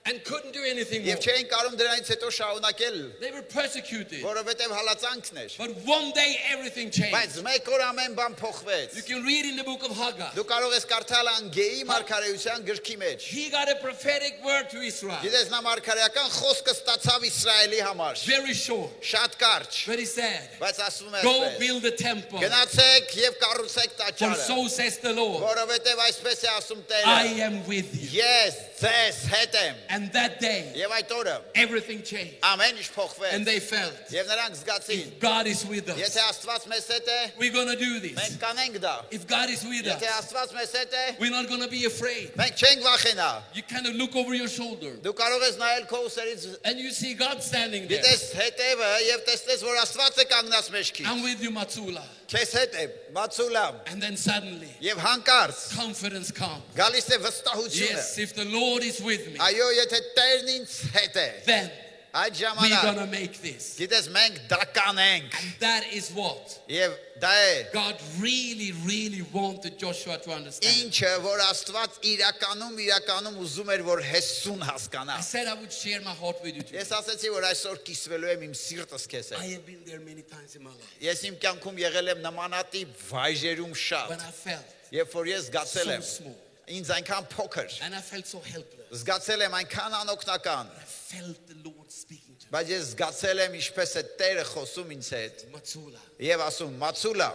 and couldn't do anything more. եւ չէին կարող դրանից հետո շարունակել, They were persecuted. որովհետեւ հալածանքն էր։ But one day everything changed. Բայց մեկ օր ամեն բան փոխվեց։ You can read in the book of Haggai. Դու կարող ես կարդալ անգեի մարգարեության գրքի մեջ։ He got a prophetic word to Israel. Գիտես նա մարգարեական խոսքը ստացավ Իսրայելի համար։ Very short. Շատ կարճ, But he said, բայց ասում է go այսպես. build the temple. Գնացեք եւ կառուցեք For տաճարը, so says the Lord, որովհետեւ այսպես է ասում I Տերը։ am with you. Ես ձեզ հետ եմ։ And that day, Եվ այդ օրը everything changed. ամեն ինչ And փոխվեց։ they felt, Եվ նրանք զգացին, if God is with us, եթե Աստված մեզ հետ է, we're going to do this. մենք կանենք դա։ If God is with Եթե us, Աստված մեզ հետ է, we're not going to be afraid. մենք չենք վախենա։ You kind of look over your shoulder Դու կարող ես նայել քո ուսերից, and you see God standing there. գիտես հետևը եւ տեսնես, որ Աստված է կանգնած մեջքի։ I'm with you, Matsula. Քեզ հետ է, Մացուլամ։ And then suddenly, Եվ հանկարծ confidence comes. գալիս է վստահությունը։ Yes, if the Lord is with me, Այո, եթե Տերն ինձ հետ է, then այդ we're ժամանակ going to make this. գիտես մենք դա կանենք։ And that is what Եվ դա է God really, really wanted Joshua to understand. ինչը որ Աստված իրականում ուզում էր որ Հեսուն I հասկանա։ said I would share my heart with you today. Ես ասացի որ այսօր կիսվելու եմ իմ սիրտս քեզ I հետ։ have been there many times in my life Ես իմ կյանքում եղել եմ նմանատիպ վայրերում when շատ, I felt երբ որ ես զգացել so եմ small ինձ այնքան փոքր, and I felt so helpless. զգացել եմ այնքան անօգնական, I felt the Lord speaking to me. բայց ես զգացել եմ ինչպես է Տերը խոսում ինձ հետ Matsula, եւ ասում Մացուլա,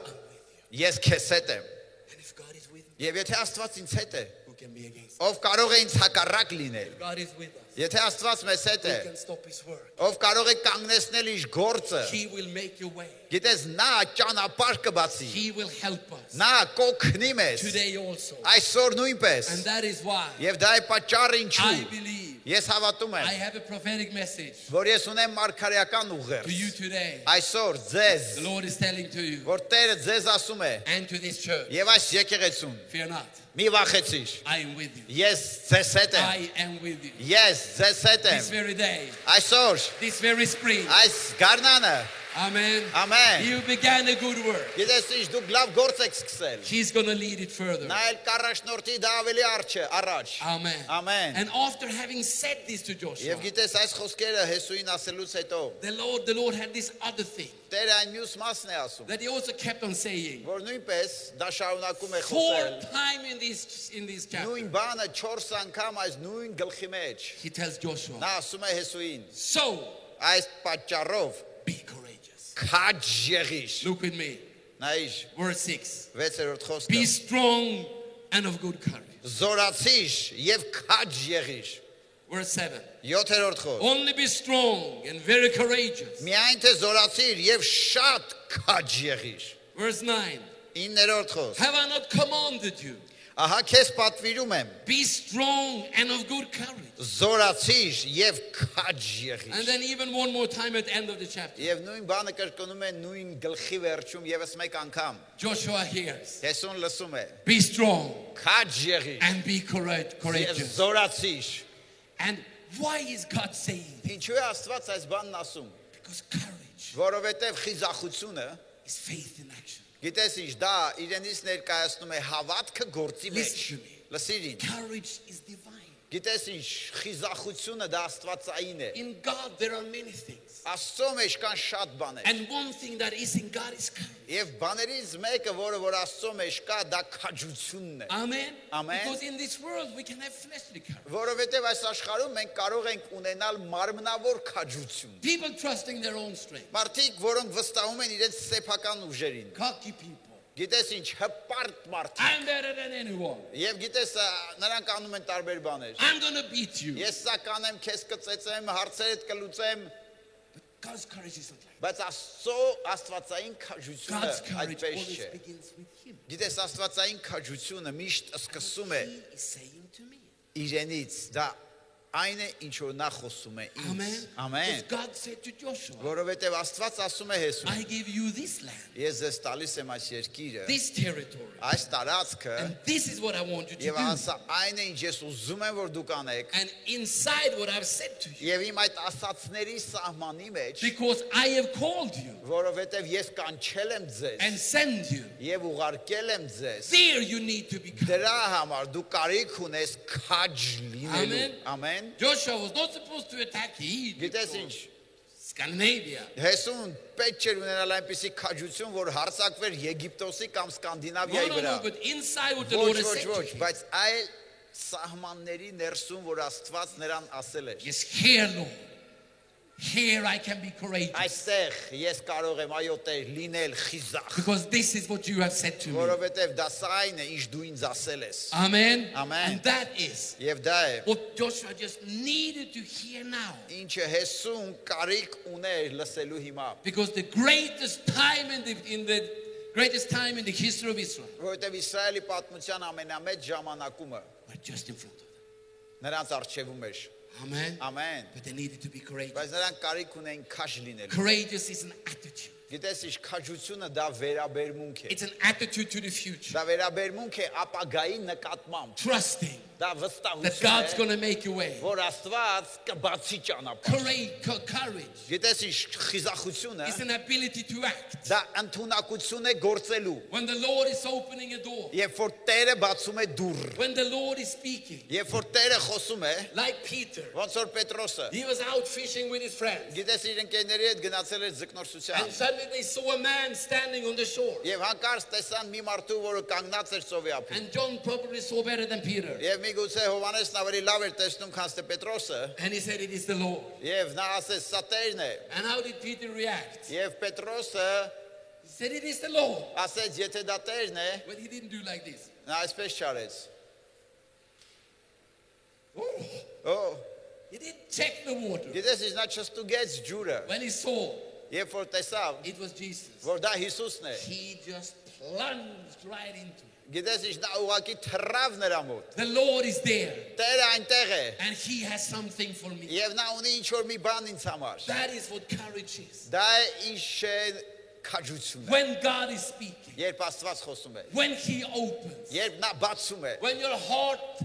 ես քեզ հետ եմ։ and if God is with me, Եվ եթե Աստված ինձ հետ է, who can be against me? ով կարող է ինձ հակառակ լինել։ If God is with us, Եթե Աստված մեզ հետ է, He can stop His work. ով կարող է կանգնեցնել իր գործը, He will make your way. գիտես նա ճանապարհ կբացի, He will help us նա կօգնի մեզ today also. այսօր նույնպես։ And that is why Եվ դա է պատճառը I ինչու believe ես հավատում I եմ, have a prophetic message որ ես ունեմ մարգարեական ուղերձ։ to you today. Այսօր ձեզ, The Lord is telling to you որ Տերը ձեզ ասում է, and to this church, եւ այս եկեղեցուն, fear not, մի վախեցիր։ I am with you. Ես ձեզ հետ եմ։ I am with you. Ես ձեզ հետ This եմ։ very day, Այսօր, this very spring. այս գարնանը, Amen. ամեն։ You began a good work. Գիտես ինչ դուք լավ գործ եք սկսել։ He's going to lead it further. Նա էլ կառաջնորդի դա ավելի առաջ։ Amen. Amen. And after having said this to Joshua, Եվ գիտես այս խոսքերը Հեսուին ասելուց հետո, the Lord had this other thing Տերը այն մյուս մասն է ասում, that he also kept on saying. որ նույնպես դա շարունակում է 4 խոսել։ times in this chapter, Նույն բանը 4 անգամ այս նույն գլխի մեջ։ he tells Joshua, Նա ասում է Հեսուին, so այս պատճառով be courageous. քաջ եղիր։ Look with me. Նայիր, Verse 6. 6-րդ խոսքը։ Be strong and of good courage. Զորացիր եւ քաջ եղիր։ verse 7. 7-րդ խոսք. Only be strong and very courageous. Միայն թե զորացիր եւ շատ քաջ եղիր. Verse 9. 9-րդ խոսք. Have I not commanded you? Ահա քեզ պատվիրում եմ. Be strong and of good courage. Զորացիր եւ քաջ And եղիր. then even one more time at the end of the chapter. Եվ նույն բանը կրկնում է նույն գլխի վերջում եւս մեկ անգամ. Joshua hears. Հեսուն լսում է. Be strong Քաջ եղիր. and be Եվ courageous. զորացիր. And why is God saying this? Ինչու է Աստված այս բանն ասում? Because courage Որովհետեւ խիզախությունը, is faith in action. գիտես ինչ, դա իրենից ներկայացնում է հավատքը գործի մեջ։ Listen to me. Լսիր ինձ։ Courage is divine. Գիտես ինչ, խիզախությունը դա աստվածային է։ In God there are many things. Աստծո մեջ կան շատ բաներ։ And one thing that is in God is courage. Եվ բաներից մեկը, որ Աստծո մեջ կա, դա քաջությունն է։ Amen. Amen. Because in this world we can have fleshly courage. Որովհետև այս աշխարհում մենք կարող ենք ունենալ մարմնավոր քաջություն։ People trusting their own strength. Մարդիկ, որոնք վստահում են իրենց սեփական ուժերին։ Cocky people. Գիտես ինչ, հպարտ մարդիկ։ I'm better than anyone. Եվ գիտես, նրանք անում են տարբեր բաներ։ I'm going to beat you. Ես սա կանեմ, քեզ կծեծեմ, հարցերդ կլուծեմ, God's courage is not like բայց Աստծո աստվածային քաջությունը God's courage այդպես always չէ։ begins with Him. Գիտես, աստվածային քաջությունը միշտ սկսում է He is saying to me. իրենից, դա այն է, ինչ որ նա խոսում է ինձ։ Amen. Ամեն։ Because God said to Joshua, Որովհետև Աստված ասում է Հեսուն. I give you this land, Ես ձեզ տալիս եմ այս երկիրը, this territory. այս տարածքը, And this is what I want you to եւ do. ասա այն է, ինչ ես ուզում եմ որ դուք անեք, And inside what I've said to you. եւ իմ այդ ասացների սահմանի մեջ, Because I have called you որովհետև ես կանչել եմ ձեզ and send you. եւ ուղարկել եմ ձեզ, There you need to be courage. դրա համար դու կարիք ունես քաջ լինելու։ Amen. Ամեն։ Joshua was not supposed to attack Egypt Գիտես or ինչ, Scandinavia. Հեսուն պետք չէր ունենալ այնպիսի քաջություն, որ հարձակվեր Եգիպտոսի կամ Սկանդինավիայի No, վրա։ but inside what the Ոչ, Lord has ոչ, said ոչ, to him. բայց այլ սահմանների ներսում, որ Աստված նրան ասել էր։ Yes, here, Lord. Here I can be courageous. Այստեղ ես կարող եմ այո Տեր լինել խիզախ, Because this is what you have said to me. որովհետև դա սա այն է, ինչ դու ինձ ասել ես։ Amen. Amen. And that is Եվ դա է, what Joshua just needed to hear now. ինչը Հեսուն կարիք ուներ լսելու հիմա, Because the greatest time in the greatest time in the history of Israel որովհետև Իսրայելի պատմության ամենամեծ ժամանակումը were just in front of them. նրանց առջևում էր։ Amen. Ամեն։ But they needed to be courageous. Բայց նրանք կարիք ունեն քաշ լինելու։ Courageous is an attitude. Գիտես, ինչ քաջությունը դա վերաբերմունք է։ It's an attitude to the future. Դա վերաբերմունք է ապագայի նկատմամբ։ Trusting Դա that վստահություն God's է, going to make a way. որ Աստված կբացի ճանապարհ։ Courage Գիտես, ինչ խիզախությունը is an ability to act. դա ընդունակություն է գործելու։ When the Lord is opening a door, Երբ որ Տերը բացում է դուռ, when the Lord is speaking, երբ որ Տերը խոսում է, like Peter, ոնց որ Պետրոսը, he was out fishing with his friends. գիտես, իր ընկերների հետ գնացել էր And ձկնորսության։ suddenly they saw a man standing on the shore. Եվ հանկարծ տեսան մի մարդու, որը կանգնած էր ծովի ափին։ And John probably saw better than Peter. Եվ միգուցե Հովանեսն ավելի լավ էր տեսնում, քան թե Պետրոսը, And he said, it is the Lord. եւ նա ասեց, սա Տերն է։ And how did Peter react? Եվ Պետրոսը He said, it is the Lord. ասեց, եթե դա Տերն է, But he didn't do like this. նա այսպես չարեց։ Oh, Օ, he didn't check the water. գիտես, նա չստուգեց ջուրը, When he saw երբ որ տեսավ, it was Jesus, որ դա Հիսուսն է։ he just plunged right into it. Գիտես, ինչ նա ուղակի թռավ նրա մոտ։ The Lord is there. Տերը այնտեղ է, And he has something for me. եւ նա ունի ինչ որ մի բան ինձ համար։ That is what courage is. Դա է ինչ է քաջությունը։ When God is speaking, Երբ Աստված խոսում է, when he opens, երբ նա բացում է, when your heart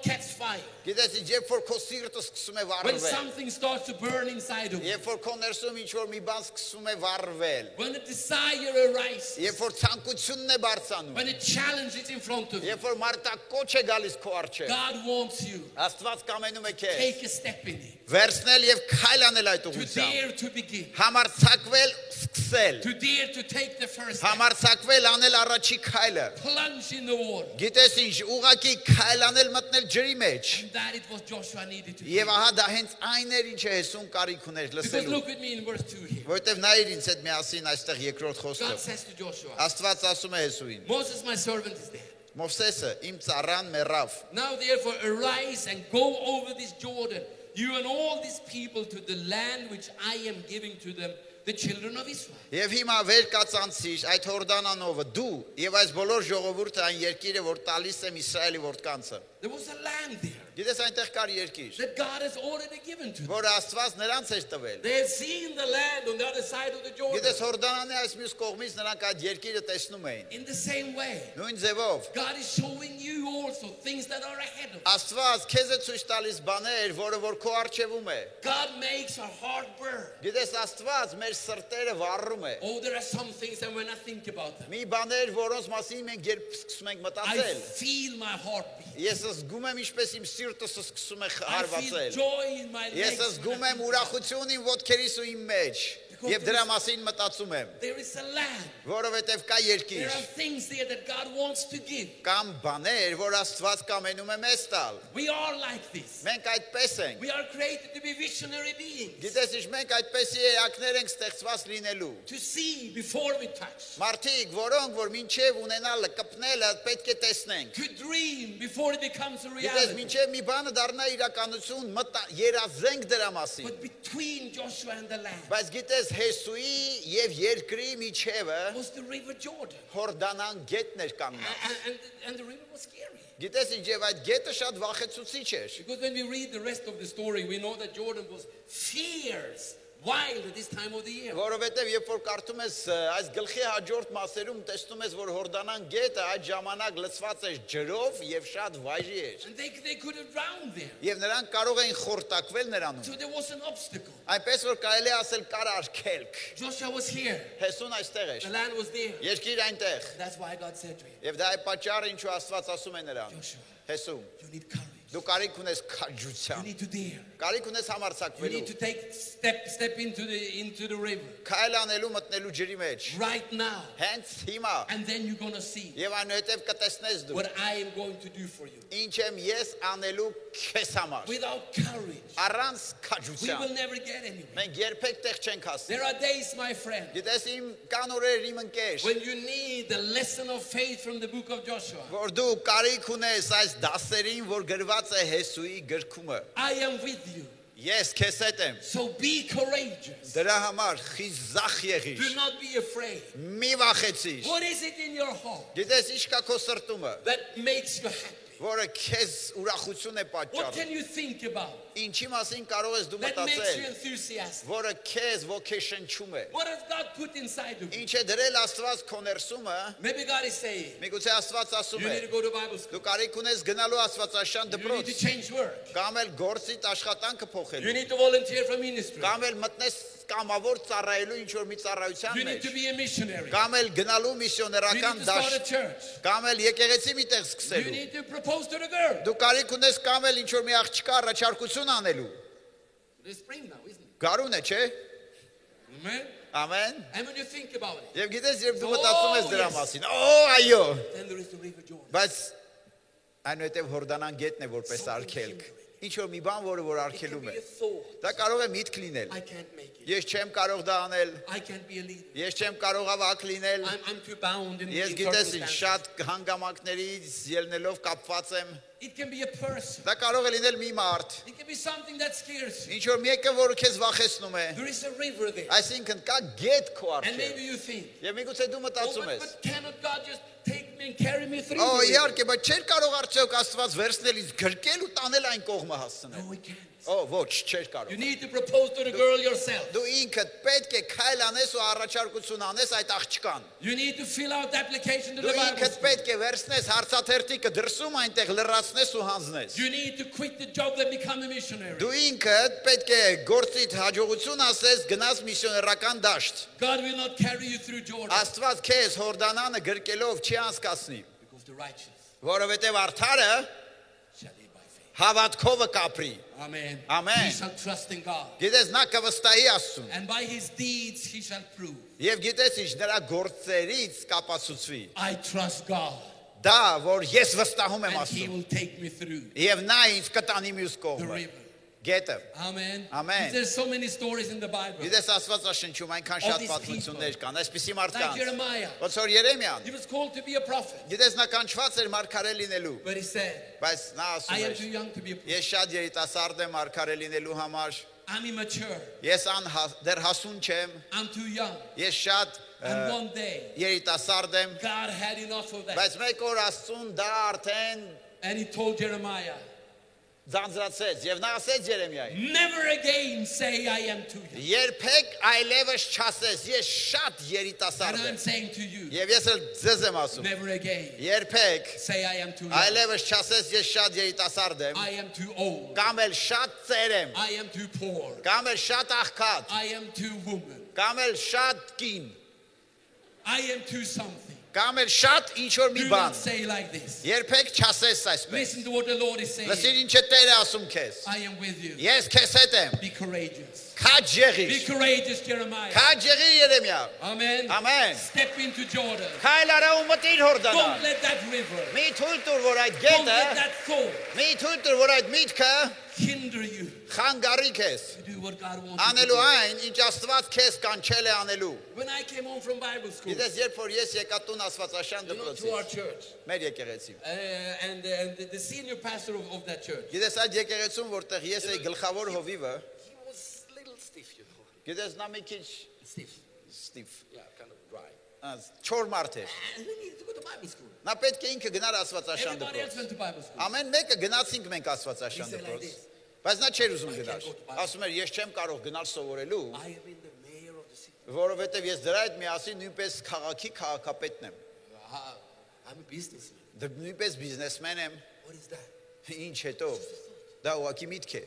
catches fire, գիտես, երբ որ քո սիրտը սկսում է when վառվել, something starts to burn inside of you, երբ որ քո ներսում ինչ որ մի բան սկսում է վառվել, when a desire arises, երբ որ ցանկությունն է բարձանում, when a challenge is in front of you, երբ որ մարտակոչ է գալիս քո առջև, God wants you Աստված կամենում է քեզ take a step in it, վերցնել եւ քայլ անել այդ to ուղղությամբ, dare to begin, համարձակվել սկսել, to dare to take the first step, համարձակվել անել առաջի քայլը։ plunge in the water. Գիտես ինչ, ուղակի քայլ անել մտնել ջրի մեջ։ And that is what Joshua needed to do. Եվ ահա դա հենց այն էր, ինչը Հեսուն կարիք ուներ Because լսելու։ look with me in verse 2 here. Որտեվ նայիր ինձ հետ միասին այստեղ երկրորդ խոսքը։ God says to Joshua, Աստված ասում է Հեսուին. Moses, my servant, is dead. Մովսեսը իմ ծառան մեռավ։ Now therefore arise and go over this Jordan, you and all these people, to the land which I am giving to them, the children of Israel. Եվ հիմա վեր կացանցիր այդ Հորդանանովը դու եւ այս բոլոր ժողովուրդը այն երկիրը որ տալիս եմ Իսրայելի որդկանցը։ There was a land there Գիտես այնտեղ կար երկիր, that God has already given to them. որ Աստված նրանց էր տվել։ They have seen the land on the other side of the Jordan. Գիտես Հորդանանի այս մյուս կողմից նրանք այդ երկիրը տեսնում էին։ In the same way, Նույն ձևով God is showing you also things that are ahead of you. Աստված քեզ է ցույց տալիս բաներ, որը որ քո առջևում է։ God makes our heart burn. Գիտես Աստված մեր սրտերը վառում է։ Oh, there are some things that when I think about them, Մի բաներ, որոնց մասին մենք երբ սկսում ենք I մտածել, feel my heart beat. ես զգում եմ ինչպես իմ սիրտս սկսում է I feel հարվածել։ joy in my Ես legs. զգում when I եմ think about it. ուրախություն իմ ոտքերիս ու իմ մեջ, եւ դրա մասին մտածում եմ, There is a land. որովհետեւ կա There երկիր, are things there that God wants to give. կամ բաներ, որ Աստված կամենում է մեզ տալ։ We are like this. Մենք այդպես ենք։ We are created to be visionary beings. Գիտես, ինչ մենք այդպեսի էակներ ենք ստեղծված լինելու։ To see before we touch. Մարդիկ, որոնք որ մինչև ունենալը, կպնելը պետք է տեսնենք։ To dream before it becomes a Գիտես, reality. մինչև մի բանը դառնա իրականություն, երազենք դրա մասին։ But between Joshua and the land Բայց գիտես, Հեսուի եւ երկրի միջևը was the river Jordan. Հորդանան գետն էր կանգնած։ And the river was scary. Գիտես, ինչ եւ այդ գետը շատ վախեցուցիչ էր։ Because when we read the rest of the story, we know that Jordan was fierce, wild at this time of the year. Որովհետեւ երբ որ կարդում ես այս գլխի հաջորդ մասերում տեսնում ես որ Հորդանան գետը այդ ժամանակ լցված էր ջրով եւ շատ վայրի էր And they could have drowned there. եւ նրանք կարող էին խորտակվել նրանում So there was an obstacle. այնպես որ կարելի է ասել կար արգելք Joshua was here. Հեսուն այստեղ The էր land was there. երկիր այնտեղ That's why God said to him, եւ դա է պատճառը ինչու Աստված ասում է նրան Joshua, Հեսուն you need courage. դու կարիք ունես You քաջության need to dare. կարիք ունես You համարձակվելու need to take step into the river քայլ անելու մտնելու ջրի մեջ right now. հենց հիմա And then you're going to see եւ այնուհետեւ կտեսնես դու what I am going to do for you. ինչ եմ ես անելու քեզ համար Without courage, առանց we քաջության will never get anywhere. մենք երբեք տեղ չենք հասնի There are days, my friend, գիտես իմ կան օրեր իմ ընկեր when you need the lesson of faith from the book of Joshua. որ դու կարիք ունես այս դասերին որ գրված է Հեսուի գրքումը I am with you. ես քեզ հետ եմ So be courageous. դրա համար խիզախ Do եղիր not be afraid. մի վախեցիր What is it in your heart գիտես ինչ կա քո սրտումը that makes you happy? որը քեզ ուրախություն է What պատճառում can you think about ինչի մասին կարող ես դու that makes you մտածել enthusiastic? որը քեզ ոգեշնչում է What has God put inside of you? ինչ է դրել Աստված քո ներսումը Maybe God is saying, միգուցե Աստված ասում you է need to go to Bible school. դու կարիք ունես գնալու Աստվածաշան You need դպրոց to change work. կամ էլ գործիդ աշխատանքը You փոխելու need to volunteer for ministry. կամ էլ մտնես կամավոր ծառայելու ինչ որ մի ծառայության You need մեջ to be a missionary. կամ էլ գնալու You need միսիոներական to start a դաշտ church. կամ էլ եկեղեցի մի տեղ You սկսելու need to propose to the girl. դու կարիք ունես կամ էլ ինչ որ մի աղջկա առաջարկություն անելու It's spring now, isn't it? գարուն է չէ Amen. ամեն And when you think about it, եւ գիտես երբ դու Oh, մտածում ես դրա yes. մասին այո then there is the river Jordan. բայց այնուհետև Հորդանան գետն է որպես Something արգելք shimmering. ինչ որ մի բան որը որ It can արգելում be է a thought. դա կարող է միտք լինել I can't make it. ես չեմ կարող դա անել I can't be a leader. ես չեմ կարող ավակ լինել I'm too bound in ես in գիտես ինչ circumstances. շատ հանգամանքներից ելնելով կապված եմ It can be a person. դա կարող է լինել մի մարդ It can be something that scares you. ինչ որ մեկը որը քեզ վախեցնում է There is a river there. այսինքն կա գետ քո And maybe առջև you think, եւ միգուցե դու oh, մտածում ես but cannot God just take me and carry me through? օ the river? իհարկե բայց չէր կարող արդյոք Աստված վերցնել ինձ գրկել ու տանել այն կողմը հասցնել No, it can't. օ ոչ չէր You կարող need to propose to the girl yourself. դու ինքդ պետք է քայլ անես ու առաջարկություն անես այդ աղջկան You need to fill out the application to the դու Bible ինքդ school. պետք է վերցնես հարցաթերթիկը դրսում այնտեղ լրացնես ու հանձնես You need to quit the job and become a missionary. դու ինքդ պետք է գործիդ հաջողություն ասես գնաս միսիոներական դաշտ God will not carry you through Jordan Աստված քեզ Հորդանանը գրկելով չի անցկացնի because the righteous որովհետև արդարը shall live by faith. հավատքով կապրի Amen. Amen. He shall trust in God. գիտես նա կվստահի Աստծուն And by his deeds he shall prove. եւ գիտես ինչ նրա գործերից կապացուցվի I trust God. դա որ ես վստահում եմ And he Աստծուն will take me through եւ նա ինձ կտանի մյուս the կողմը river. Գետը։ Amen. Amen. There's so many stories in the Bible. Գիտես Աստվածաշնչում այնքան շատ պատմություններ կան, այսպիսի Like մարդկանց։ Jeremiah. Ոնց որ Երեմիան, He was called to be a prophet. գիտես նա կանչված էր մարգարե լինելու, But he said, բայց նա I ասում am էր. too young to be a prophet. Ես շատ երիտասարդ եմ մարգարե լինելու համար, I'm immature. ես դեռ հասուն չեմ, I'm too young. ես շատ And one day, երիտասարդ եմ, God had enough of that. բայց մեկ օր Աստծուն դա արդեն And he told Jeremiah, ձանձրացեց եւ նա ասեց Երեմիային. never again say I am too young. Երբեք այլևս չասես, ես շատ And երիտասարդ I'm եմ։ saying to you, Եվ ես էլ ձեզ եմ ասում. never again Երբեք say I am too young. այլևս չասես, ես շատ երիտասարդ եմ, I am too old. կամ էլ շատ ծեր եմ, I am too poor. կամ էլ շատ աղքատ, I am too woman. կամ էլ շատ կին, I am too something. կամ էլ շատ ինչ որ մի Do բան։ not say like this. Երբեք չասես այսպես։ Listen to what the Lord is saying. Լսիր ինչ է Տերը ասում քեզ։ I am with you. Ես քեզ հետ եմ։ Be courageous. Քաջ Be եղիր։ courageous, Jeremiah. Քաջ եղիր Երեմիա։ Amen. Ամեն։ Step into Jordan. Քայլ արա ու մտիր Don't Հորդանան։ let that river, Մի թույլ տուր որ այդ don't գետը, let that thought մի թույլ տուր որ այդ միտքը hinder you խանգարի քեզ։ to do what God wants you to Անելու do. այն, ինչ Աստված քեզ կանչել է անելու։ When I came home from Bible school, Գիտես, երբ որ ես եկա տուն Աստվածաշան to our դպրոցից, church, մեր եկեղեցի։ and the senior pastor of that church, Գիտես, այդ եկեղեցում, որտեղ ես էի գլխավոր հովիվը, he was a little stiff, you know. գիտես, նա մի քիչ Stiff. ստիվ, Yeah, kind of dry. չոր մարդ էր։ And we needed to go to Bible school. Նա պետք է ինքը գնար Աստվածաշան Everybody else դպրոց։ went to Bible school. Ամեն մեկը գնացինք մենք Աստվածաշան He said like դպրոց։ this. Բայց նա չէր ուզում գնալ։ can't go to Bible. Ասում էր, ես չեմ կարող գնալ սովորելու, I am in the mayor of the city. որովհետև ես դրա հետ միասին նույնպես քաղաքի քաղաքապետն եմ։ I'm a businessman. Դե նույնպես բիզնեսմեն եմ։ What is that? Ինչ հետո։ Դա ուղղակի միտք է։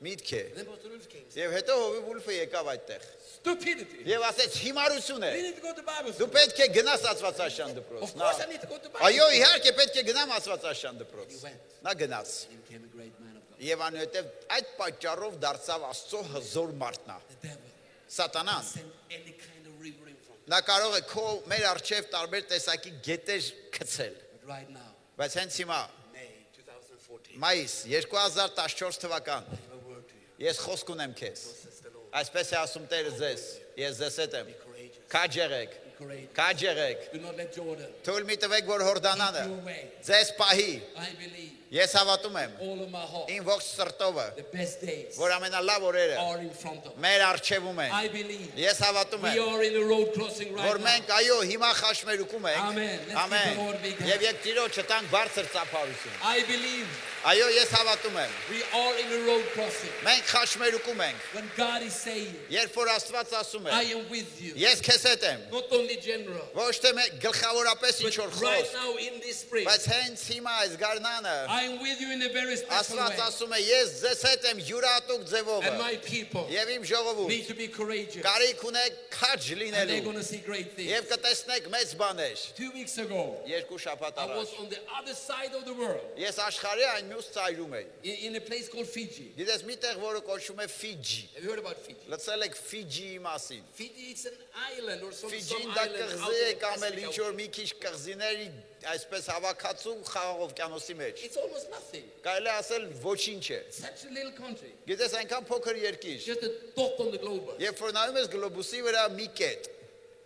Միտք է։ And then Pastor Ulf came. Եվ հետո հովիվ Ուլֆը եկավ այդտեղ։ Stupidity. Եվ ասեց հիմարություն է։ We need to go to Bible Դու school. պետք է գնաս Աստվածաշան դպրոց։ Of course I need to go to Bible Այո, school. իհարկե պետք է գնամ Աստվածաշան դպրոց։ He went. Նա գնաց։ He became a great man of God. Եվ անհետև այդ պատճառով դարձավ Աստծո հզոր մարդնա։ The devil Սատանան։ sent any kind of river in front. Նա կարող է քո մեր արչև տարբեր տեսակի գետեր գցել։ But right now, Բայց հենց հիմա May 2014, մայիս 2014 թվական I have a word to you. ես խոսք ունեմ քեզ։ Says the Lord. Այսպես է ասում Տերը ձեզ։ Ես ձեզ հետ եմ։ Be courageous. Քաջ եղեք, Be courageous. քաջ եղեք։ Do not let Jordan Թույլ մի տվեք, որ Հորդանանը take you away. ձեզ պահի։ I believe Ես հավատում եմ all of my heart. իմ ողջ սրտովը, The best days որ ամենալավ օրերը are in front of us. մեր արչևում են։ I believe Ես հավատում we եմ, are in the road crossing right որ now. մենք այո հիմա խաշմերուկում ենք։ Amen. Let's give the Lord big hand. Եվ եկ Տիրոջը տանք բարձր ծափարություն։ I believe Այո, ես հավատում եմ։ we are in the road crossing. Մենք խաշմերուկում ենք, When God is saying, երբ որ Աստված ասում I է, am with you. ես քեզ հետ եմ։ Not only general, Ոչ թե գլխավորապես ինչ որ but right խոս, now in this spring, բայց հենց հիմա այս գարնանը I am with you in a very special Աստված way. ասում է, ես ձեզ հետ եմ յուրատուկ ձևով։ And my people Եվ իմ ժողովուրդ need to be courageous. կարիք ունեք քաջ And they're լինելու going to see great things. եւ կտեսնեք մեծ բաներ։ 2 weeks ago, Երկու շաբաթ I was առաջ on the other side of the world, ես աշխարհի այն մյուս ծայրում էի։ in a place called Fiji. Գիտես մի տեղ, որը կոչվում է Ֆիջի։ Have you heard about Fiji? Լսել եք Ֆիջիի մասին։ Fiji is an island or some Ֆիջին դա island out կղզի է of կամ էլ Pacific ինչ Ocean. որ մի քիչ կղզիների այսպես հավաքածու խաղաղ օվկիանոսի մեջ։ It's almost nothing. Կարելի է ասել ոչինչ է։ Such a little country. Գիտես այնքան փոքր երկիր։ Just a dot on the globe. Երբ որ նայում ես գլոբուսի վրա մի կետ,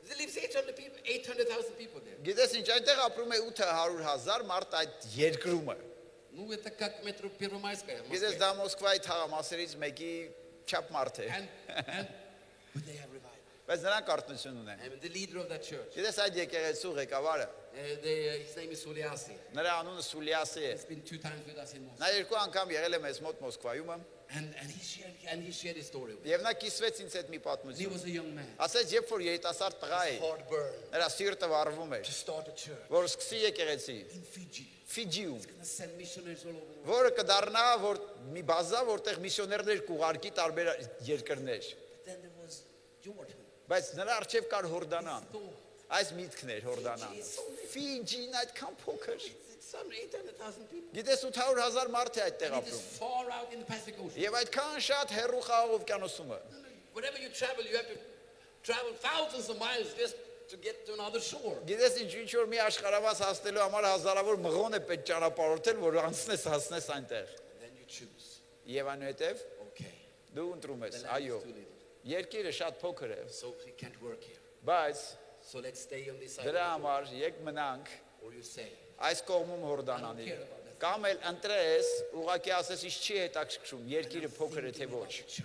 There lives 800 people, 800,000 people there. գիտես ինչ այնտեղ ապրում է 800,000 մարդ այդ երկրումը։ Ну, это как метро Первомайская. в Գիտես Москве. դա Մոսկվայի թաղամասերից մեկի չափ մարդ է։ But they have revival. Բայց նրանք արտնություն ունեն։ I mean, the leader of that church, Գիտես այդ եկեղեցու ղեկավարը, his name is Suliasi. նրա անունը Սուլիասի է։ He's been 2 times with us in Moscow. Նա երկու անգամ եղել է մեզ մոտ Մոսկվայում, And he shared his story with me. եւ նա կիսվեց ինձ հետ մի He պատմություն։ was a young man. Ասեց, երբ որ երիտասարդ տղա է, Heartburn նրա սիրտը վառվում էր, to start a church որ սկսի եկեղեցի in Fiji. Ֆիջիում, Gonna send missionaries all over the world. որը կդառնա որ մի բազա, որտեղ միսիոներներ կուղարկի տարբեր երկրներ։ But then there was Jordan. Բայց նրա արչև կար Հորդանան։ Thought, Այս միտքն էր Հորդանանը։ Ֆիջին այդքան փոքր։ it's some 800,000 people. Գիտես 800,000 մարդ է այդտեղ It is ապրում։ far out in the Pacific Ocean. Եվ այդքան շատ հեռու խաղաղ օվկիանոսումը։ Wherever you travel, you have to travel thousands of miles just to get to another shore. Գիտես ինչ որ մի աշխարհավազ հասնելու համար հազարավոր մղոն է պետք ճանապարհորդել, որ անցնես հասնես այնտեղ։ And then you choose. Եվ այնուհետև Okay. դու ընտրում ես, The land այո, is too little. երկիրը շատ փոքր է, So he can't work here. բայց So let's stay on this side. դրա համար եկ մնանք Or you say, այս կողմում Հորդանանի, կամ էլ ընտրես, ուղղակի ասես ինչ չի հետաքրքրում, երկիրը փոքր է թե ոչ։ church.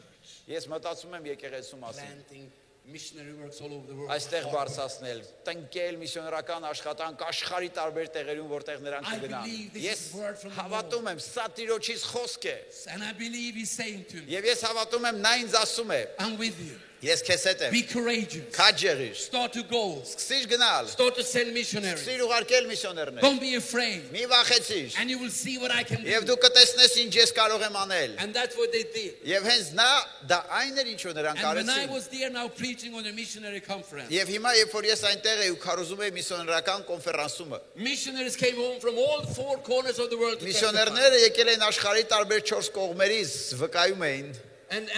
Ես մտածում եմ եկեղեցու մասին։ Planting missionary works all over the world. Այստեղ բարձրացնել, տնկել միսիոներական աշխատանք աշխարհի տարբեր տեղերում, որտեղ նրանք I կգնան։ believe this Ես is word from the հավատում եմ, սա Տիրոջից խոսք է։ And I believe he's saying to me, Եվ ես հավատում եմ, նա ինձ ասում է, I'm with you. ես քեզ հետ եմ։ Be courageous. Քաջ եղիր։ Start to go. Սկսիր գնալ։ Start to send missionaries. Սկսիր ուղարկել միսիոներներ։ Don't be afraid. Մի վախեցիր։ And you will see what I can Եվ do. դու կտեսնես ինչ ես կարող եմ անել։ And that's what they did. Եվ հենց նա դա այն էր ինչ որ նրանք And when I արեցին։ was there now preaching on a missionary conference, Եվ հիմա երբ որ ես այնտեղ էի ու քարոզում էի միսիոներական կոնֆերանսումը, missionaries came home from all four corners of the world to testify. միսիոներները եկել են աշխարհի տարբեր 4 կողմերից վկայում էին։ And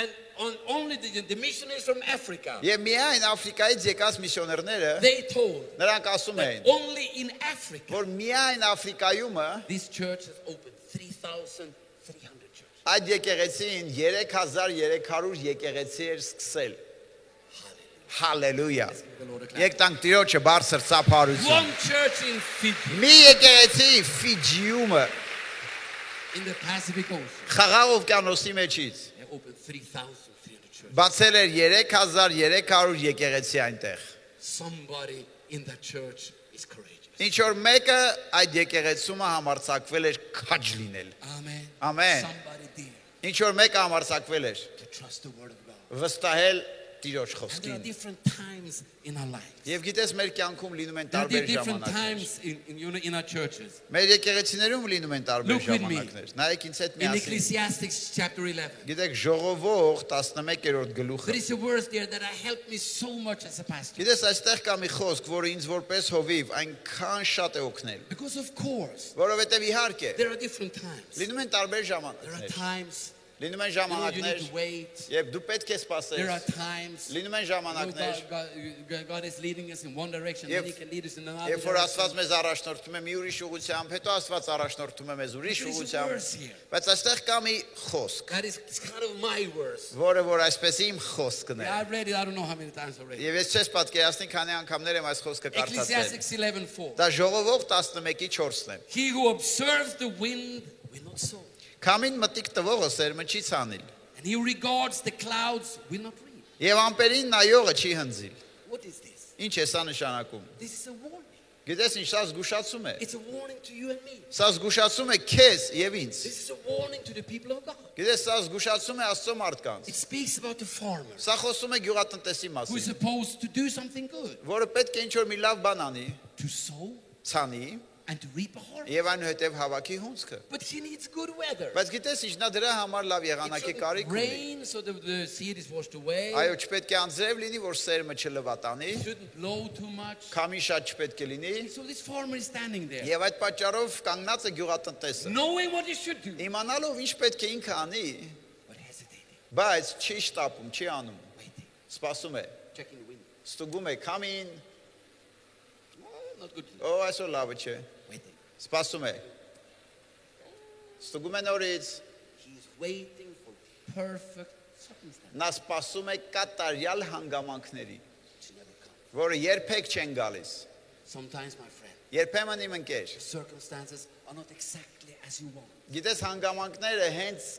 only the missionaries from Africa, Եվ միայն Աֆրիկայից եկած միսիոներները they told նրանք ասում that էին, only in Africa, որ միայն Աֆրիկայումը this church has opened 3,300 churches. այդ եկեղեցին 3300 եկեղեցի էր սկսել։ Հալելույա։ The Lord acclaim. Եկ տանք Տիրոջը բարձր ծափարություն։ One church in Fiji, Մի եկեղեցի Ֆիջիումը in the Pacific Ocean, Խաղաղ օվկիանոսի մեջից they opened 3,300 churches. բացել էր 3300 եկեղեցի այնտեղ։ Somebody in that church is courageous. Ինչ որ մեկը այդ եկեղեցումը համարձակվել էր քաջ լինել։ Amen. Amen. Somebody did Ինչ որ մեկը համարձակվել էր to trust the word of God. վստահել Տիրոջ And there are խոսքին։ different times in our lives. Եվ գիտես մեր կյանքում լինում են There are տարբեր different ժամանակներ։ times in our churches. Մեր եկեղեցիներում լինում են տարբեր Look with me. ժամանակներ։ Նայեք ինձ հետ In միասին։ Ecclesiastes chapter 11. Գիտեք Ժողովող 11-րդ գլուխը։ There is a verse there that helped me so much as a pastor. Գիտես այստեղ կա մի խոսք, որը ինձ որպես հովիվ այնքան շատ է օգնել, Because of course, որովհետև իհարկե there are different times. լինում են տարբեր There are ժամանակներ։ times Լինում են you know, you ժամանակներ, need to wait. երբ դու պետք է There are սպասես։ times Լինում են you know, ժամանակներ, God is leading us in one direction, Եվ- then He can lead us in another երբ որ Աստված direction. մեզ առաջնորդում է մի ուրիշ ուղղությամբ, հետո Աստված առաջնորդում է մեզ ուրիշ There is a ուղղությամբ։ verse here. Բայց այստեղ կա մի խոսք, That is it's kind of my verse. որը որ այսպես իմ խոսքն է։ Yeah, I've read it, I don't know how many times already. Եվ ես չես պատկերացնի քանի անգամներ եմ այս խոսքը կարդացել։ Ecclesiastes 11:4. Դա Ժողովող 11-4-ն է։ He who observes the wind will not sow, Քամին մտիկ տվողը սերմը չի ցանել, and he who regards the clouds will not reap. եւ ամպերին նայողը չի հնձիլ։ What is this? Ինչ է սա նշանակում։ This is a warning. Գիտես ինչ սա զգուշացում է։ It's a warning to you and me. Սա զգուշացում է քեզ եւ ինձ։ This is a warning to the people of God. Գիտես սա զգուշացում է Աստծո մարդկանց։ It speaks about the farmer Սա խոսում է գյուղատնտեսի who is մասին, supposed to do something good, որը պետք է ինչ որ մի լավ բան անի, to sow ցանի and to reap a harvest. եւ այնուհետեւ հավաքի հունձքը։ But he needs good weather. Բայց գիտես ինչ նա դրա համար լավ It եղանակի shouldn't կարիք ունի։ rain so the seed is washed away. Այո, չպետք է անձրև լինի, որ սերմը չլվատանի, It shouldn't blow too much. քամի շատ չպետք է լինի, So this farmer is standing there, եւ այդ պատճառով կանգնած է գյուղատնտեսը։ knowing what he should do, Իմանալով ինչ պետք է ինքը անի, but hesitating, բայց չի շտապում, չի անում, waiting, սպասում է, checking the wind. ստուգում է քամին, Not good. ո այսօր լավը չէ, Waiting. սպասում է։ Ստուգում է նորից, He's waiting for perfect circumstances. նա սպասում է կատարյալ հանգամանքների, Which never come. որը երբեք չեն գալիս։ Sometimes, my friend, Երբեմն իմ ընկեր, the circumstances are not exactly as you want, գիտես հանգամանքները հենց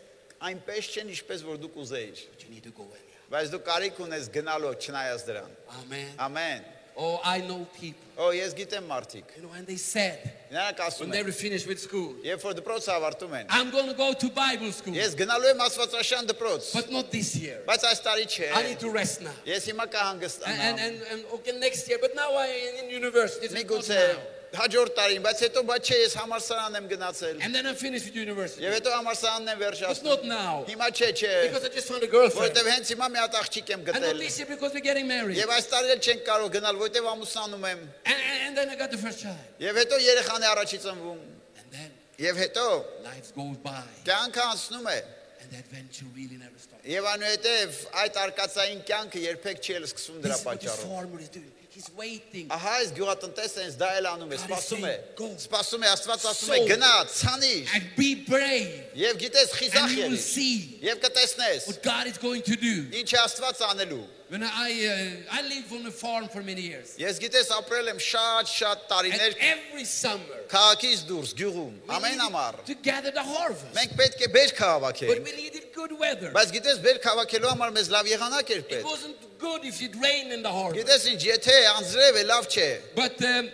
այնպես չեն, ինչպես որ դու կուզեիր, but you need to go anyhow. բայց դու կարիք ունես գնալով չնայած դրան։ Amen. Ամեն։ Oh, I know people, Ո ես գիտեմ մարդիկ, you know, and they said նրանք ասում when they են, were finished with school, երբ որ դպրոցը ավարտում են, I'm going to go to Bible school, ես գնալու եմ Աստվածաշան դպրոց, but not this year. բայց այս տարի չէ։ I need to rest now. Ես հիմա կհանգստանամ։ And okay, next year, but now I'm in university. This is not Միգուցե now. հաջորդ տարին, բայց հետո բա չէ, ես համալսարան եմ գնացել։ And then I'm finished with university. Եվ հետո համալսարանն եմ It's վերջացնում։ not now. Հիմա չէ, Because I just found a girlfriend. որովհետև հենց հիմա մի հատ աղջիկ եմ And not գտել։ this year because we're getting married. Եվ այս տարի էլ չենք կարող գնալ, որովհետև ամուսնանում եմ։ And then I got the first child. Եվ հետո երեխան է առաջի ծնվում։ And then Եվ հետո life goes by. կյանքը անցնում է։ And the adventure really never stops. Եվ այնուհետև այդ արկածային կյանքը երբեք չի էլ սկսում This դրա is what this պատճառով։ farmer is doing. he's waiting. Ահա այս գյուղատնտեսը հենց դա էլ անում է, God is սպասում է։ saying, go. Սպասում է, Աստված ասում է, So- գնա, ցանիր, And be brave. եւ գիտես խիզախ And you will եղիր, see եւ կտեսնես, what God is going to do. ինչ է Աստված անելու։ When I lived on a farm for many years. Ես գիտես ապրել եմ շատ And տարիներ every summer, քաղաքից դուրս գյուղում, we ամեն ամառ։ needed to gather the harvest. Մենք պետք է բերք But հավաքենք, we needed good weather. բայց գիտես բերք հավաքելու համար մեզ լավ եղանակ էր It պետք։ wasn't good if it rained in the harvest. Գիտես ինչ, եթե անձրև է, լավ չէ,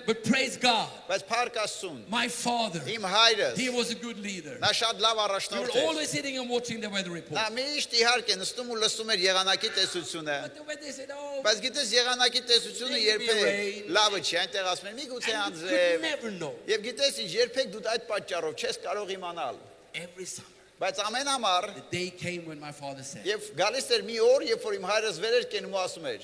But praise God, բայց փառք Աստծուն, my father, իմ հայրս, he was a good leader. նա շատ լավ We were առաջնորդ էր։ always sitting and watching the weather report. Նա միշտ իհարկե նստում ու լսում էր եղանակի տեսությունը, But the weather said, oh, բայց գիտես եղանակի տեսությունը երբեք լավը չի, այնտեղ ասում են՝ մի գուցե and you անձրև։ could never know. Եվ գիտես ինչ, երբեք դու այդ պատճառով չես կարող իմանալ, Every summer, բայց ամեն ամառ the day came when my father said, եւ գալիս էր մի օր, երբ որ իմ հայրս վեր էր կենում ու ասում էր.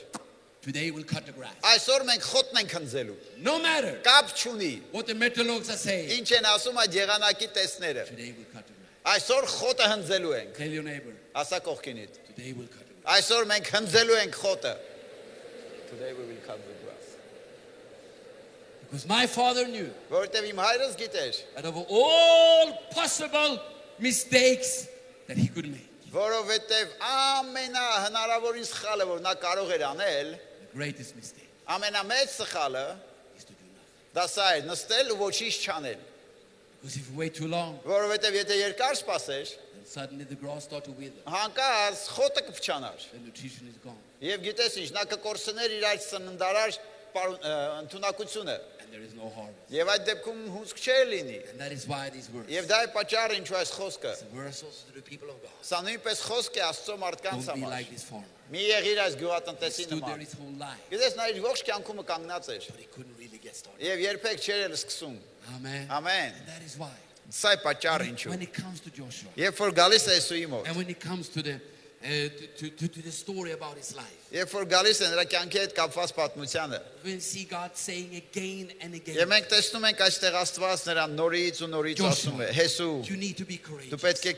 today we'll cut the grass. Այսօր մենք խոտն ենք հնձելու։ No matter Կապ չունի։ what the meteorologists are saying, Ինչ են ասում այդ եղանակի տեսները։ today we'll cut the grass. Այսօր խոտը հնձելու ենք։ Tell your neighbor, Ասա կողքինիդ։ today we'll cut the grass. Այսօր մենք հնձելու ենք խոտը։ Today we will cut the grass. Because my father knew Որովհետև իմ հայրս գիտեր, that of all possible mistakes that he could make, որովհետև ամենահնարավորին սխալը, որ նա կարող էր անել, the greatest mistake ամենամեծ սխալը is to do nothing. դա սա էր՝ նստել ու ոչինչ չանել։ Because if you wait too long, Որովհետև եթե երկար սպասեր, then suddenly the grass starts to wither. հանկարծ խոտը կփչանար։ The nutrition is gone. Եվ գիտես ինչ, նա կկորցներ իր այդ սննդարար ընդունակությունը։ And there is no harvest. Եվ այդ դեպքում հուսք չէր լինի։ And that is why these words. Եվ դա է պատճառը, ինչու այս խոսքը։ It's a verse also to the people of God. Սա նույնպես խոսք է Աստծո մարդկանց Don't be համար։ like this farmer. Մի եղիր այս He գյուղատնտեսի stood there նման։ his whole life, Գիտես, նա իր ողջ կյանքում կանգնած էր but he couldn't really get started. եւ երբեք չէր էլ սկսում։ Amen. Ամեն։ And that is why. Սա է պատճառը ինչու։ When it comes to Joshua, Երբ որ գալիս է Հեսուի մոտ, and when it comes to the to the story about his life, երբ որ գալիս է նրա կյանքի հետ կապված պատմությանը, we see God saying again and եւ again, մենք տեսնում ենք այստեղ Աստված նրան նորից ու նորից ասում է. Հեսու, you need to be դու courageous. պետք է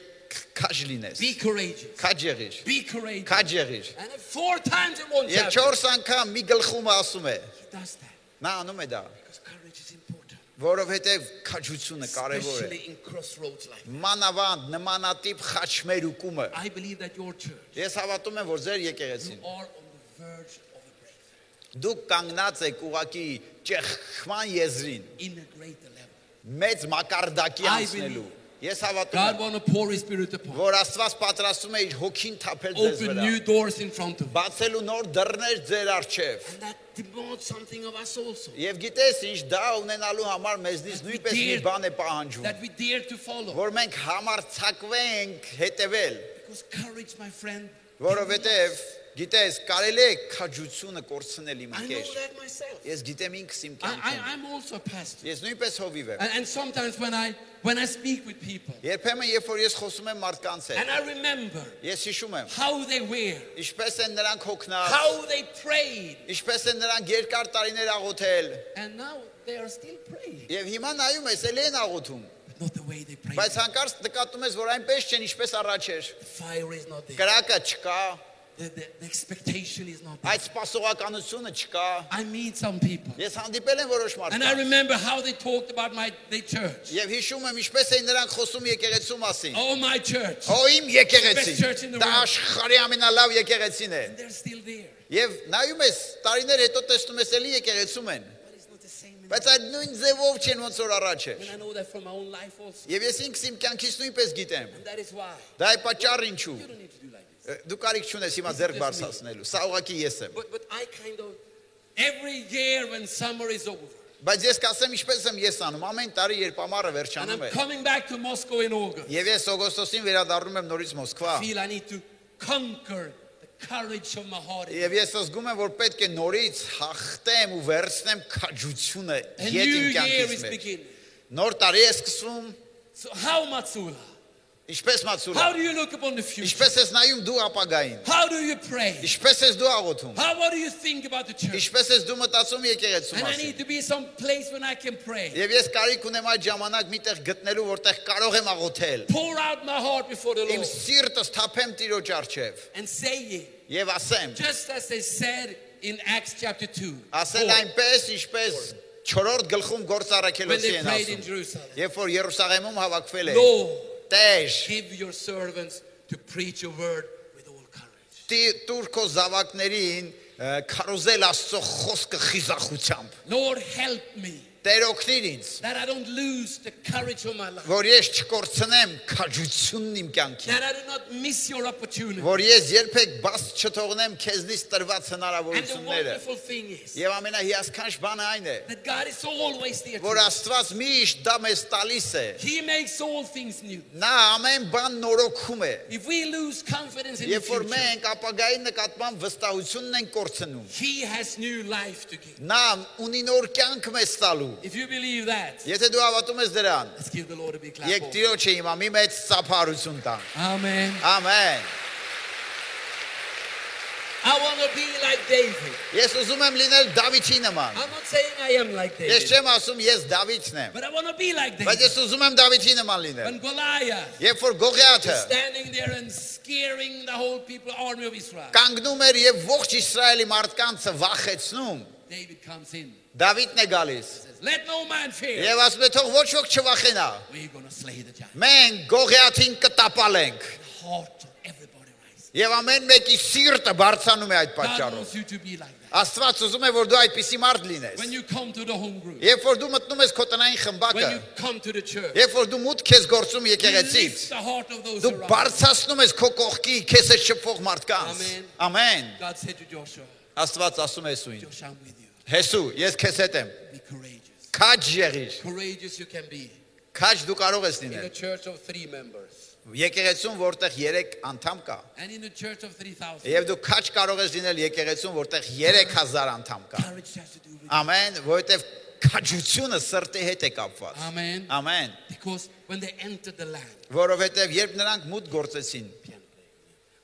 քաջ լինես։ Be courageous. Քաջ եղիր։ Be courageous. Քաջ եղիր։ And 4 times in one Եվ chapter, 4 անգամ մի գլխումը ասում է. he does that Նա անում է դա, because courage is important, որովհետեւ քաջությունը կարեւոր է։ especially in crossroads like that. Մանավանդ նմանատիպ խաչմերուկումը։ I believe that your church, Ես հավատում եմ, որ ձեր you եկեղեցին are on the verge of a breakthrough դուք կանգնած եք ուղակի ճեղքման եզրին, in a greater level. մեծ մակարդակի I անցնելու։ believe Ես հավատում God եմ, want to pour His Spirit upon you. որ Աստված պատրաստում է իր հոգին թափել ձեզ Open վրա, new doors in front of you. բացելու նոր դռներ ձեր առջև։ And that demands something of us also. Եվ գիտես ինչ, դա ունենալու համար մեզնից նույնպես մի բան է պահանջում, That we dare to follow. որ մենք համարձակվենք հետևել, Because courage, my friend, որովհետև գիտես, կարելի է քաջությունը կորցնել իմ I know ընկեր։ that myself. Ես գիտեմ ինքս իմ կյանքում։ I'm also a pastor. Ես նույնպես հովիվ եմ։ And sometimes when I speak with people, Երբեմն երբ որ ես խոսում եմ մարդկանց հետ, and I remember ես հիշում եմ, how they were, ինչպես են նրանք հոգնած, how they prayed, ինչպես են նրանք երկար տարիներ աղոթել, and now they are still praying, եւ հիմա նայում ես, ելի են աղոթում, but not the way they prayed. բայց հանկարծ նկատում ես, որ այնպես չեն, ինչպես առաջ էր։ The fire is not there. Կրակը չկա, The expectation is not there. այդ սպասողականությունը չկա։ I meet some people, Ես հանդիպել եմ որոշ and I մարդկանց, remember how they talked about their church. եւ հիշում եմ, ինչպես էին նրանք խոսում եկեղեցու մասին։ Oh, my church. Ո իմ Best church in եկեղեցին, the դա world. աշխարհի ամենալավ եկեղեցին է։ And they're still there. Եվ նայում ես, տարիներ հետո տեսնում ես, էլի եկեղեցում են, But it's not the same anymore. բայց այդ նույն ձևով չեն ոնց որ առաջ էր։ And I know that from my own life also. Եվ ես ինքս իմ կյանքից նույնպես գիտեմ։ And that is why Դա է պատճառը ինչու։ you don't need to do like this. Դու կարիք չունես հիմա ձեռք բարձրացնելու։ Սա ուղղակի ես եմ։ But I kind of, every year when summer is over, Բայց ես կասեմ ինչպես եմ ես անում։ Ամեն տարի երբ ամառը and վերջանում I'm է, coming back to Moscow in August, եւ ես օգոստոսին վերադառնում եմ նորից Մոսկվա, I feel I need to conquer the courage of my heart. եւ ես զգում եմ, որ պետք է նորից հաղթեմ ու վերցնեմ քաջությունը A իդ new իմ year կյանքից is մեջ։ beginning. Նոր տարի է սկսվում, So how, Matsula? ինչպես մացուլա։ How do you look upon the future? Ինչպես ես նայում դու ապագային։ How do you pray? Ինչպես ես դու աղոթում։ What do you think about the church? Ինչպես ես դու մտածում եկեղեցու And I մասին։ need to be some place when I can pray. Եվ ես կարիք ունեմ այդ ժամանակ միտեղ գտնելու, որտեղ կարող եմ աղոթել։ Pour out my heart before the Իմ Lord սիրտս թափեմ Տիրոջ առջև and say it. եւ ասեմ, Just as they said in Acts chapter 2. Ասել այնպես, ինչպես 4-րդ գլխում When գործարաքելոցի they են prayed in ասում։ Jerusalem. Երբ որ Երուսաղեմում հավաքվել են, Lord, Տեր, give your servants to preach your word with all courage. տուր քո զավակներին քարոզել Աստծո խոսքը խիզախությամբ։ Lord, help me Տեր օգնիր ինձ, that I don't lose the courage of my life. որ ես չկորցնեմ քաջությունն իմ կյանքին, That I do not miss your opportunity. որ ես երբեք բաց չթողնեմ քեզնից տրված And the հնարավորությունները։ wonderful thing is Եվ ամենահիասքանչ բանը այն է, that God is always there. որ To us. Աստված միշտ դա մեզ տալիս է։ He makes all things new. Նա ամեն բան նորոգում է։ If we lose confidence in the Երբ որ future, մենք ապագայի նկատմամբ վստահությունն ենք կորցնում, He has new life to give. նա ունի նոր կյանք մեզ տալու։ If you believe that, Եթե dու հավատում ես դրան, let's give the Lord a big clap. եք Տիրոջը հիմա մի մեծ ծափարություն տան։ Amen. Ամեն։ I want to be like David. Ես ուզում եմ լինել Դավիթի նման։ I'm not saying I am like Ես David, չեմ ասում ես Դավիթն եմ, but I want to be like բայց David. ես ուզում եմ Դավիթի նման լինել։ When Goliath Երբ որ Գողիաթը is standing there and scaring the whole people, army of Israel, կանգնում էր եւ ողջ Իսրայելի մարդկանցը վախեցնում, David comes in. Դավիթն է գալիս։ Says, let no man fear. Եվ ասում է թող ոչ ոք չվախենա։ We're going to slay the giant. Մենք Գողիաթին կտապալենք։ The heart of everybody rises. Եվ ամեն մեկի սիրտը բարձրանում է այդ God պատճառով։ wants you to be like that. Աստված ուզում է որ դու այդպիսի մարդ լինես։ When you come to the home group, Երբ որ դու մտնում ես քո տնային խմբակը, when you come to the church, երբ որ դու մուտք ես գործում you եկեղեցից, lift the heart of those դու around. բարձրացնում ես քո կողքի քեզ հետ շփվող մարդկանց։ Amen. Ամեն։ God said to Joshua, Աստված ասում է Հեսուին. Joshua, I'm with you. Հեսու, ես քեզ հետ եմ։ Be courageous. Քաջ եղիր։ Courageous you can be. Քաջ դու կարող ես In a լինել։ church of 3 members. Եկեղեցում որտեղ 3 անդամ կա։ And in a church of 3,000. Եվ դու քաջ կարող ես լինել եկեղեցում որտեղ 3000 անդամ կա։ Courage has to do with it. Ամեն, որովհետև քաջությունը սրտի հետ է կապված։ Amen. Ամեն։ Because when they entered the land, Որովհետև երբ նրանք մուտք գործեցին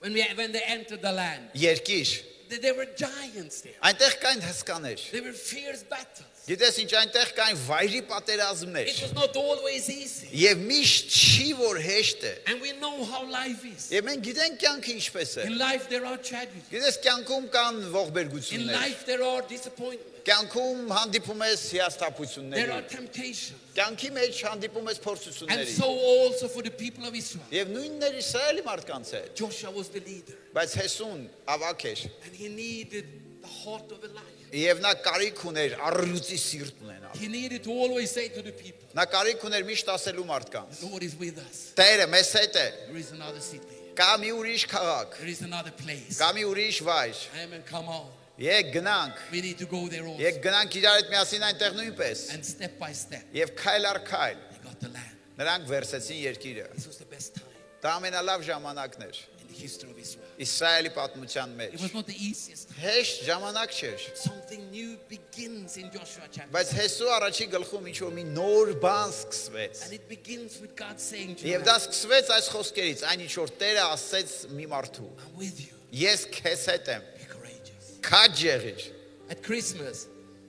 when they entered the land, երկիր, there were giants there. այնտեղ կային հսկաներ։ There were fierce battles. Գիտես ինչ այնտեղ կային վայրի պատերազմներ։ It was not always easy. Եվ միշտ չի որ հեշտ է։ And we know how life is. Եվ մենք գիտենք կյանքը ինչպես է։ In life there are tragedies. Գիտես կյանքում կան In ողբերգություններ։ life there are disappointments. Կյանքում հանդիպում ես There are հիասթափությունների։ temptations. Կյանքի մեջ հանդիպում ես And փորձությունների։ so also for the people of Israel. Եվ նույնն էր Իսրայելի մարդկանց հետ։ Joshua was the leader. Բայց Հեսուն ավակ էր։ And he needed the heart of a lion. Եվ նա կարիք ուներ առյուծի սիրտ ունենալ։ He needed to always say to the people, Նա կարիք ուներ միշտ ասելու մարդկանց. the Lord is with us. Տերը մեզ հետ է։ There is another city. Կա մի ուրիշ քաղաք, There is another place. կա մի ուրիշ վայր։ Amen. Come on. Եկ գնանք, We need to go there also. եկ գնանք իրար հետ միասին այնտեղ նույնպես։ And step by step, Եվ քայլ առ քայլ they got the land. նրանք վերցեցին երկիրը։ This was the best time Դա ամենալավ ժամանակն էր in the history of Israel. Իսրայելի պատմության It մեջ։ was not the easiest time. Հեշտ ժամանակ չէր, Something new begins in Joshua chapter. բայց Հեսու առաջի գլխում ինչ որ մի նոր բան սկսվեց։ And it begins with God saying to Եվ them, դա սկսվեց այս խոսքերից, այն ինչ որ Տերը ասեց մի մարդու։ I'm with you. Ես քեզ հետ եմ, Be courageous. քաջ եղիր։ At Christmas,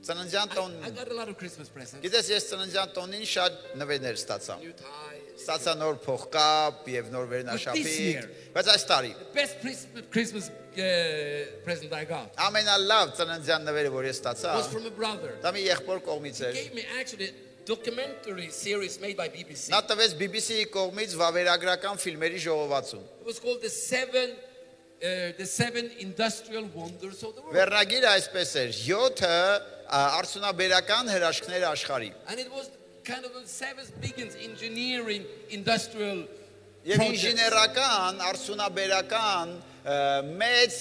Ծննդյան տոն, I got a lot of Christmas presents. գիտես ես ծննդյան տոնին շատ նվերներ ստացա։ New ties. Ստացա նոր փողկապ եւ նոր But this վերնաշապիկ, year- բայց այս տարի The best Christmas present I got ամենալավ ծննդյան նվերը որ ես ստացա, was from a brother. դա մի եղբոր կողմից էր։ Gave me actually a documentary series made by BBC. Նա տվեց BBC-ի կողմից վավերագրական ֆիլմերի ժողովածուն։ It was called the seven industrial wonders of the world. Վերնագիրը այսպես էր. 7 արդյունաբերական հրաշքներ աշխարհի։ And it was kind of the seven biggest engineering industrial Եվ projects. ինժեներական, արդյունաբերական մեծ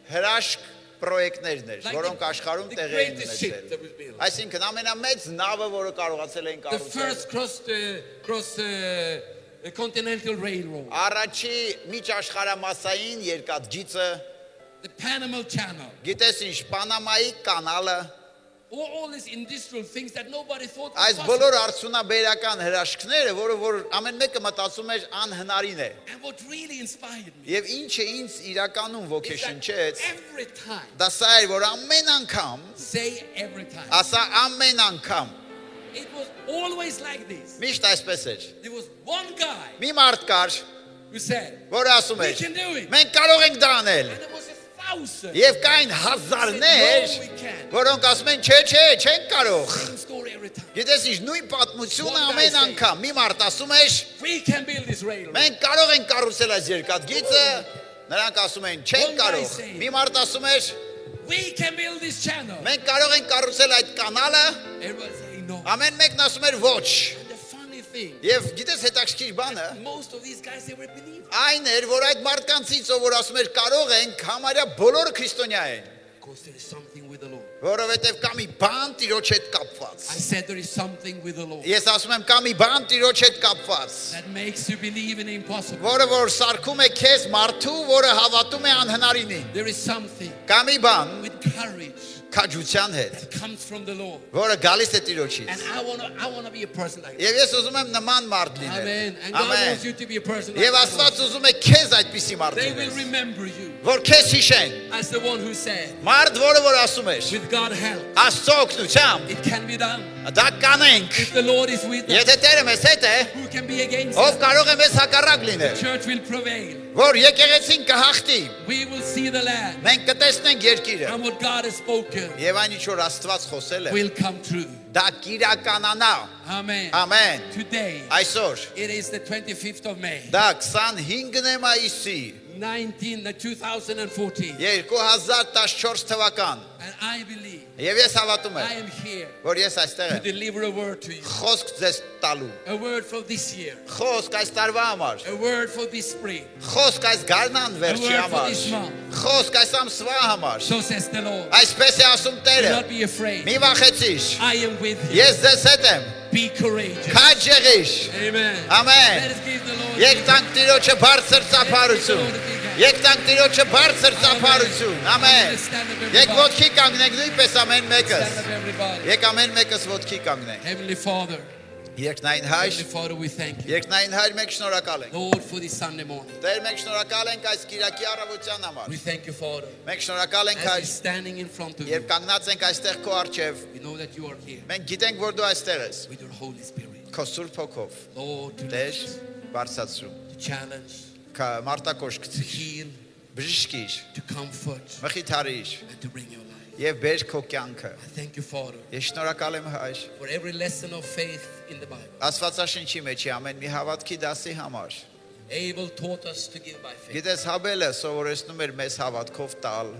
հրաշք պրոյեկտներն էր, Like որոնք աշխարհում the տեղի էին greatest ship that was built. Այսինքն ամենամեծ նավը, որը կարողացել էին The կառուցել։ first cross continental railroad. Առաջի միջաշխարհամասային երկաթգիծը, The Panama Channel. գիտես ինչ, Պանամայի կանալը, All these industrial things that nobody thought was այս possible. բոլոր արդյունաբերական հրաշքները, որը որ ամեն մեկը մտածում էր անհնարին է։ And what really inspired me Եվ ինչը ինձ իրականում is ոգեշնչեց, that every time, դա սա էր, որ ամեն անգամ, say every time, ասա ամեն անգամ, it was always like this. միշտ այսպես էր։ There was one guy Մի մարդ կար, who said, որը ասում we էր. can do it. Մենք կարող ենք դա անել։ And there was 1,000 thousands. Եվ կային հազարներ, No, we can't. որոնք ասում են, չէ, չենք կարող։ Same story every time. Գիտես ինչ, նույն պատմությունը ամեն անգամ։ Մի մարդ ասում էր, We can build this railroad. մենք կարող ենք կառուցել այս երկաթգիծը, նրանք ասում են, չենք կարող։ Մի մարդ ասում էր, We can build this channel. մենք կարող ենք կառուցել այդ կանալը, Everybody saying no. ամեն մեկն ասում էր ոչ։ And the funny thing, Եվ գիտես հետաքրքիր բանը, most of these guys, they were believers. այն էր, որ այդ մարդկանցից, ով որ ասում էր կարող ենք, համարյա բոլորը քրիստոնյա են, Because there is something with the Lord. որովհետև կա մի բան Տիրոջ հետ կապված։ I said there is something with the Lord Ես ասում եմ, կա մի բան Տիրոջ հետ կապված, that makes you believe in the impossible. որը որ սարքում է քեզ մարդու, որը հավատում է անհնարինին։ There is something Կա մի բան with courage քաջության հետ, that comes from the Lord. որը գալիս է Տիրոջից։ And I want to be a person like that. Եվ ես ուզում եմ նման մարդ լինել։ Amen. And God wants you to be a person like Եվ that. Աստված ուզում է քեզ այդպիսի մարդ They will լինես, remember you որ քեզ հիշեն։ as the one who said, Մարդ, որը որ ասում էր, with God's help, Աստծո օգնությամբ it can be done. դա կանենք։ If the Lord is with us, Եթե Տերը մեզ հետ է, who can be against ով us? կարող է մեզ հակառակ լինել, Church will prevail. որ եկեղեցին կհաղթի, We will see the land. մենք կտեսնենք երկիրը։ And what God has spoken Եվ այն ինչ որ Աստված խոսել է, will come true. դա կիրականանա։ Amen. Ամեն։ Today, Այսօր it is the 25th of May, դա 25-ն է մայիսի 2014. 2014 թվական։ And I believe Եվ ես հավատում I եմ, am here որ ես այստեղ to եմ deliver a word to you. խոսք ձեզ տալու։ A word for this year. Խոսք այս տարվա համար, A word for this spring. խոսք այս գարնան վերջի A word for համար, this month. խոսք այս ամսվա համար։ So says the Lord. Այսպես է ասում Do Տերը։ not be afraid. Մի վախեցիր։ I am with you. Ես ձեզ հետ եմ։ Be courageous. Քաջ եղիր։ Amen. Ամեն։ Let us give the Lord Եկ տանք Տիրոջը բարձր ծափարություն։ Եկ տանք Տիրոջը բարձր ծափարություն։ Ամեն։ Եկ ոտքի կանգնենք նույնպես ամեն մեկս։ Stand up, everybody. Եկ ամեն մեկս ոտքի կանգնենք։ Heavenly Father, Երկնային հայր, Heavenly Father, we thank you, երկնային հայր, մենք շնորհակալ ենք։ Lord, for this Sunday morning. Տեր, մենք շնորհակալ ենք այս Կիրակի առավոտյան համար։ We thank you, Father, Մենք շնորհակալ ենք as we're հայր, standing in front of երբ you. կանգնած ենք այստեղ քո առջև։ We know that you are here Մենք գիտենք, որ դու այստեղ ես։ with your Holy Spirit. Քո Սուրբ Հոգով։ Lord, to Տեր, lift, բարձրացրու։ to challenge, Մարտակոշ to գցիր, heal, բժշկիր, to comfort, մխիթարիր and to bring your life. եւ բեր քո կյանքը։ I thank you, Father, Ես շնորհակալ եմ հայր։ for every lesson of faith in the Bible. Աստվածաշնչի մեջի ամեն մի հավատքի դասի համար։ Abel taught us to give by faith. Գիտես Հաբելը սովորեցնում էր մեզ հավատքով տալ։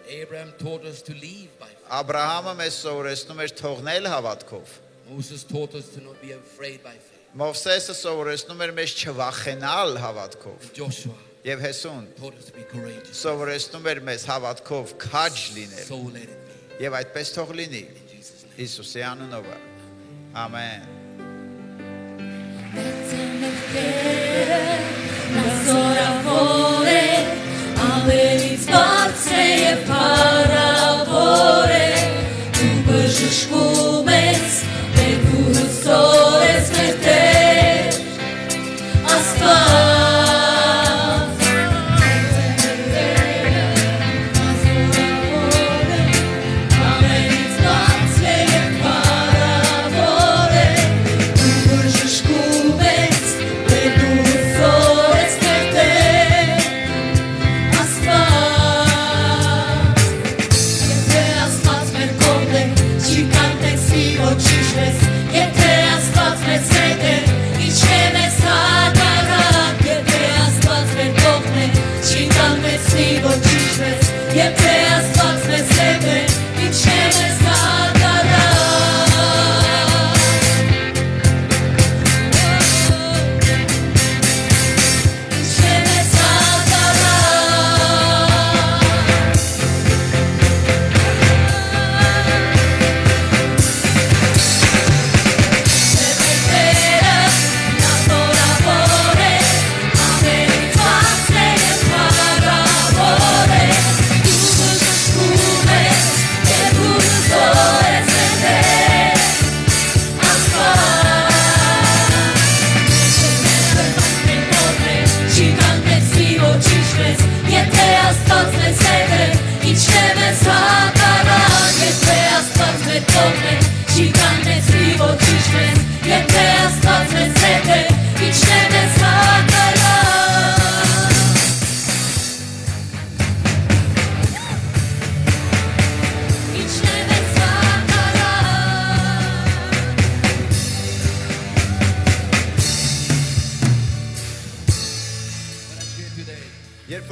Abraham taught us to live by faith. Աբրահամը մեզ սովորեցնում էր թողնել հավատքով։ Moses taught us to not be afraid by faith. Մովսեսը սովորեցնում էր մեզ չվախենալ հավատքով։ Joshua Եվ Հեսուն taught us to be courageous. սովորեցնում էր մեզ հավատքով քաջ լինել։ So let it be. Եվ այդպես թող լինի։ In Jesus' name. Հիսուսի անունով։ Ամեն։ Ամենից բարձր և փառավոր է, դու բժշկում ես, դեր դու հուսոր ես մեր Տեր, Աստված։ Ամենից բարձր և փառավոր է, դու բժշկում ես, դեր դու հուսոր ես մեր Տեր, Եթե Աստված մեր կողմն է, չի կանտեսի ոչինչ մեզ, եթե Աստված մեզ հետ է, ինչ է մեզ հակառակ, եթե Աստված մեր կողմն է, չի կանտեսի ոչինչ մեզ, եթե Աստված մեզ հետ է, ինչ է մեզ Դու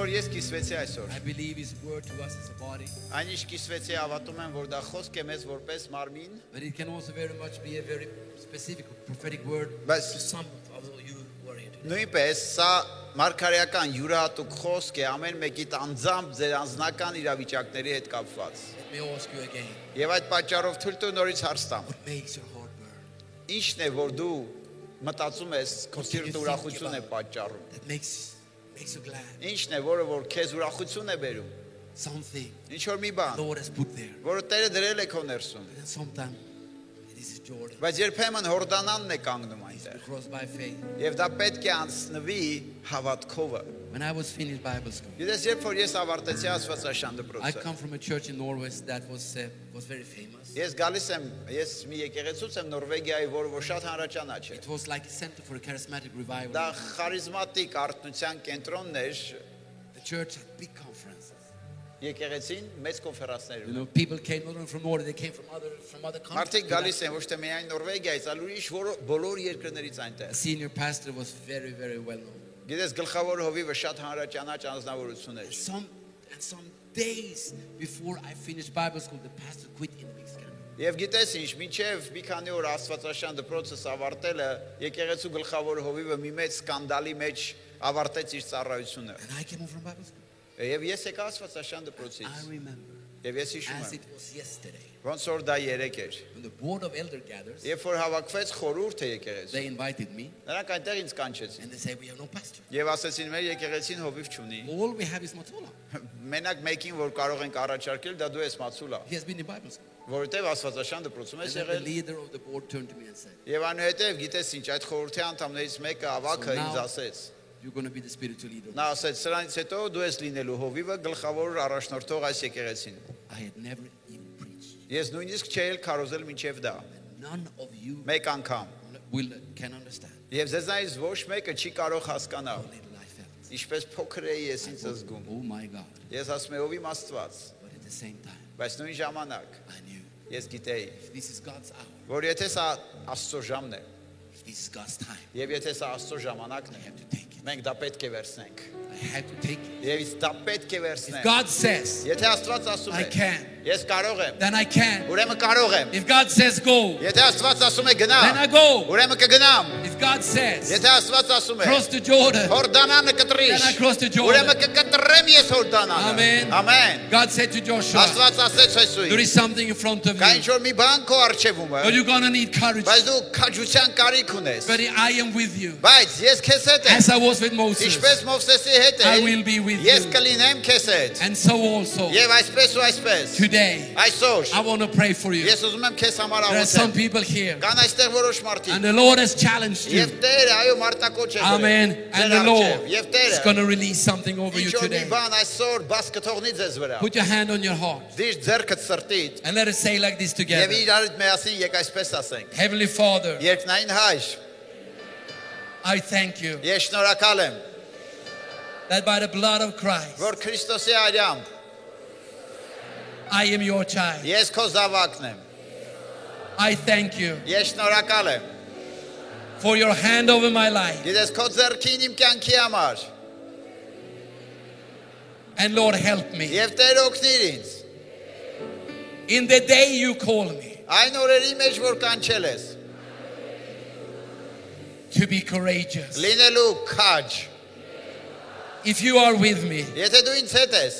որ ես կիսվեցի այսօր։ I believe His word to us as a body, Այն ինչ կիսվեցի հավատում եմ, որ դա խոսք է մեզ որպես մարմին, but it can also very much be a very specific prophetic word Բայց- to some of you who are here today. նույնպես սա մարգարեական յուրահատուկ խոսք է ամեն մեկիդ անձամբ ձեր անձնական իրավիճակների հետ կապված։ Let me ask you again, Եվ այդ պատճառով թույլ տու նորից հարց տամ։ what makes your heart burn? Ինչն է, որ դու մտածում ես, քո սիրտը ուրախություն է պատճառում։ That makes you glad. Ինչն է, որը որ քեզ ուրախություն է բերում։ Something Ինչ որ մի բան, the Lord has put there. որը Տերը դրել է քո ներսում։ And sometimes it is Jordan. Բայց երբեմն Հորդանանն է կանգնում այնտեղ։ Crossed by faith. Եվ դա պետք է անցնվի հավատքով։ When I was finished Bible school, Գիտես, երբ որ ես ավարտեցի Աստվածաշան I դպրոցը, come from a church in Norway that was very famous. ես գալիս եմ, ես մի եկեղեցուց եմ Նորվեգիայի, որը որ շատ հանրաճանաչ է։ It was like a center for a charismatic revival. Դա խարիզմատիկ արտնության կենտրոնն էր, The church had big conferences. եկեղեցին մեծ կոնֆերանսներ You ունի։ know, people came not only from Norway, they came from other countries. Մարդիկ գալիս են ոչ թե միայն Նորվեգիայից, այլ ուրիշ բոլոր երկրներից The այնտեղ։ senior pastor was very, very well known. Գիտես, գլխավոր հովիվը շատ հանրաճանաչ անձնավորություն էր։ And some days before I finished Bible school, the pastor quit in a big scandal. Եվ գիտես ինչ, մինչև մի քանի օր Աստվածաշան դպրոցս ավարտելը, եկեղեցու գլխավոր հովիվը մի մեծ սկանդալի մեջ ավարտեց իր ծառայությունը։ And I came home from Bible school. Եվ ես եկա Աստվածաշան դպրոցից։ I remember Եվ ես հիշում as եմ, it was yesterday. ոնց որ դա երեք էր։ When the board of elder gathers, Երբ որ հավաքվեց խորհուրդը եկեղեցու, they invited me նրանք այնտեղ ինձ կանչեցին։ and they said, we have no pastor. Եվ ասեցին, մեր եկեղեցին հովիվ չունի։ All we have is Matula. Մենակ մեկին, որ կարող ենք առաջարկել, դա դու ես Մացուլա, He has been in Bible school. որովհետև Աստվածաշան դպրոցում ես And then the եղել։ leader of the board turned to me and said, Եվ այնուհետև գիտես ինչ, այդ խորհրդի անդամներից մեկը ավակը So ինձ now- ասեց։ you're going to be the spiritual leader. Նա ասեց, սրանից հետո դու ես լինելու հովիվը գլխավոր առաջնորդող այս եկեղեցին։ I had never even preached. Ես նույնիսկ չէի քարոզել մինչև դա, None of you մեկ անգամ։ can understand Եվ ձեզանից ոչ մեկը չի կարող հասկանալ, how little I felt. ինչպես փոքր էի ես ինձ զգում։ Oh my God. Ես ասում եմ, ով իմ Աստված, But at the same time, բայց նույն ժամանակ I knew ես gitեի, if this is God's hour, որ եթե սա Աստծո ժամն է, if this is God's time, եւ եթե սա Աստծո ժամանակն I է, have to take it. մենք դա պետք է վերցնենք։ I have to take it. Եվ իսկ դա պետք է If վերցնենք։ God says, Եթե Աստված ասում I է, can, ես կարող եմ, then I can. ուրեմն կարող եմ։ If God says go, Եթե Աստված ասում է գնա, then I go. ուրեմն կգնամ։ If God says Եթե Աստված ասում է, cross to Jordan, Հորդանանը կտրիշ, then I cross to Jordan. ուրեմն կկտրեմ ես Հորդանանը։ Amen. Ամեն։ God said to Joshua, Աստված ասեց there Հեսուին, is something in front of կա you, ինչ որ մի բան քո առջևում է, but you're going to need courage. բայց դու քաջության կարիք ունես։ But I am with you. Բայց ես քեզ հետ եմ, As I was with Moses, ինչպես Մովսեսի հետ I եմ, will be with ես you. կլինեմ քեզ հետ։ And so also, Եվ այսպես ու այսպես։ today, Այսօր I want to pray for you. ես ուզում եմ քեզ համար There are some աղոթել։ people here, Կան այստեղ որոշ մարդիկ։ and the Lord has challenged you. Եվ Տերը այո մարտակոչ է։ Amen. And the Lord Եվ is Տերը going to release something over you ինչ որ մի today. բան այսօր բաց կթողնի ձեզ վրա։ Put your hand on your heart Դիշ ձեռքդ սրտիդ and let us say like this եւ together. իրար հետ միասին եկ այսպես ասենք։ Heavenly Father, Երկնային Հայր, I thank you ես շնորհակալ եմ, that by the blood of Christ, որ Քրիստոսի արյամբ I am your child. ես քո զավակն եմ։ I thank you Ես շնորհակալ եմ։ for your hand over my life. Գիտես քո ձեռքին իմ կյանքի համար And Lord, help me. եւ Տեր օգնիր ինձ։ In the day you call me Այն օրերի մեջ որ կանչել ես, to be courageous. լինելու քաջ։ If you are with me, Եթե դու ինձ հետ ես,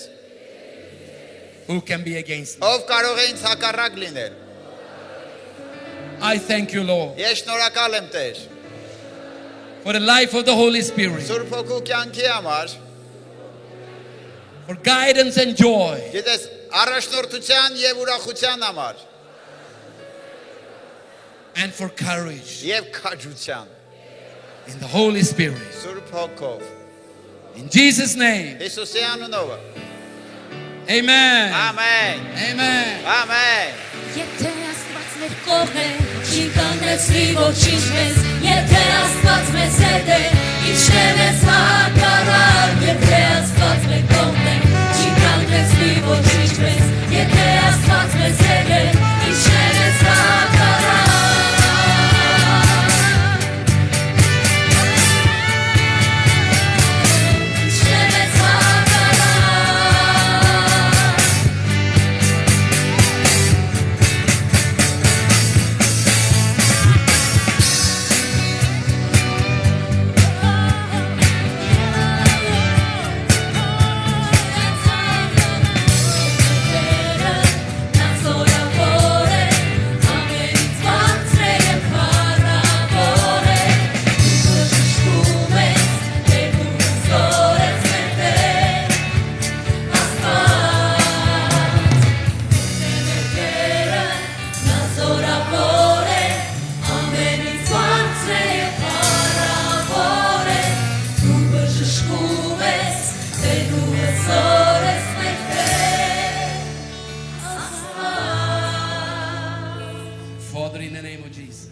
who can be against me? ով կարող է ինձ հակառակ լինել։ I thank you, Lord, Ես շնորհակալ եմ Տեր։ for the life of the Holy Spirit, Սուրբ Հոգու կյանքի համար, for guidance and joy, գիտես, առաջնորդության եւ ուրախության համար and for courage եւ քաջության in the Holy Spirit. Սուրբ Հոգով։ In Jesus' name, Հիսուսի անունով։ amen. Ամեն։ Amen. Ամեն։ Եթե Աստված մեր կողմ է, չի կանգնեցնի ոչինչ մեզ, եթե Աստված մեզ հետ է, ինչն է մեզ հակառակ, եթե Աստված մեր կողմ է, չի կանգնեցնի ոչինչ մեզ, եթե Աստված մեզ հետ է, ինչն է մեզ հակառակ։ Ինչն է մեզ հակառակ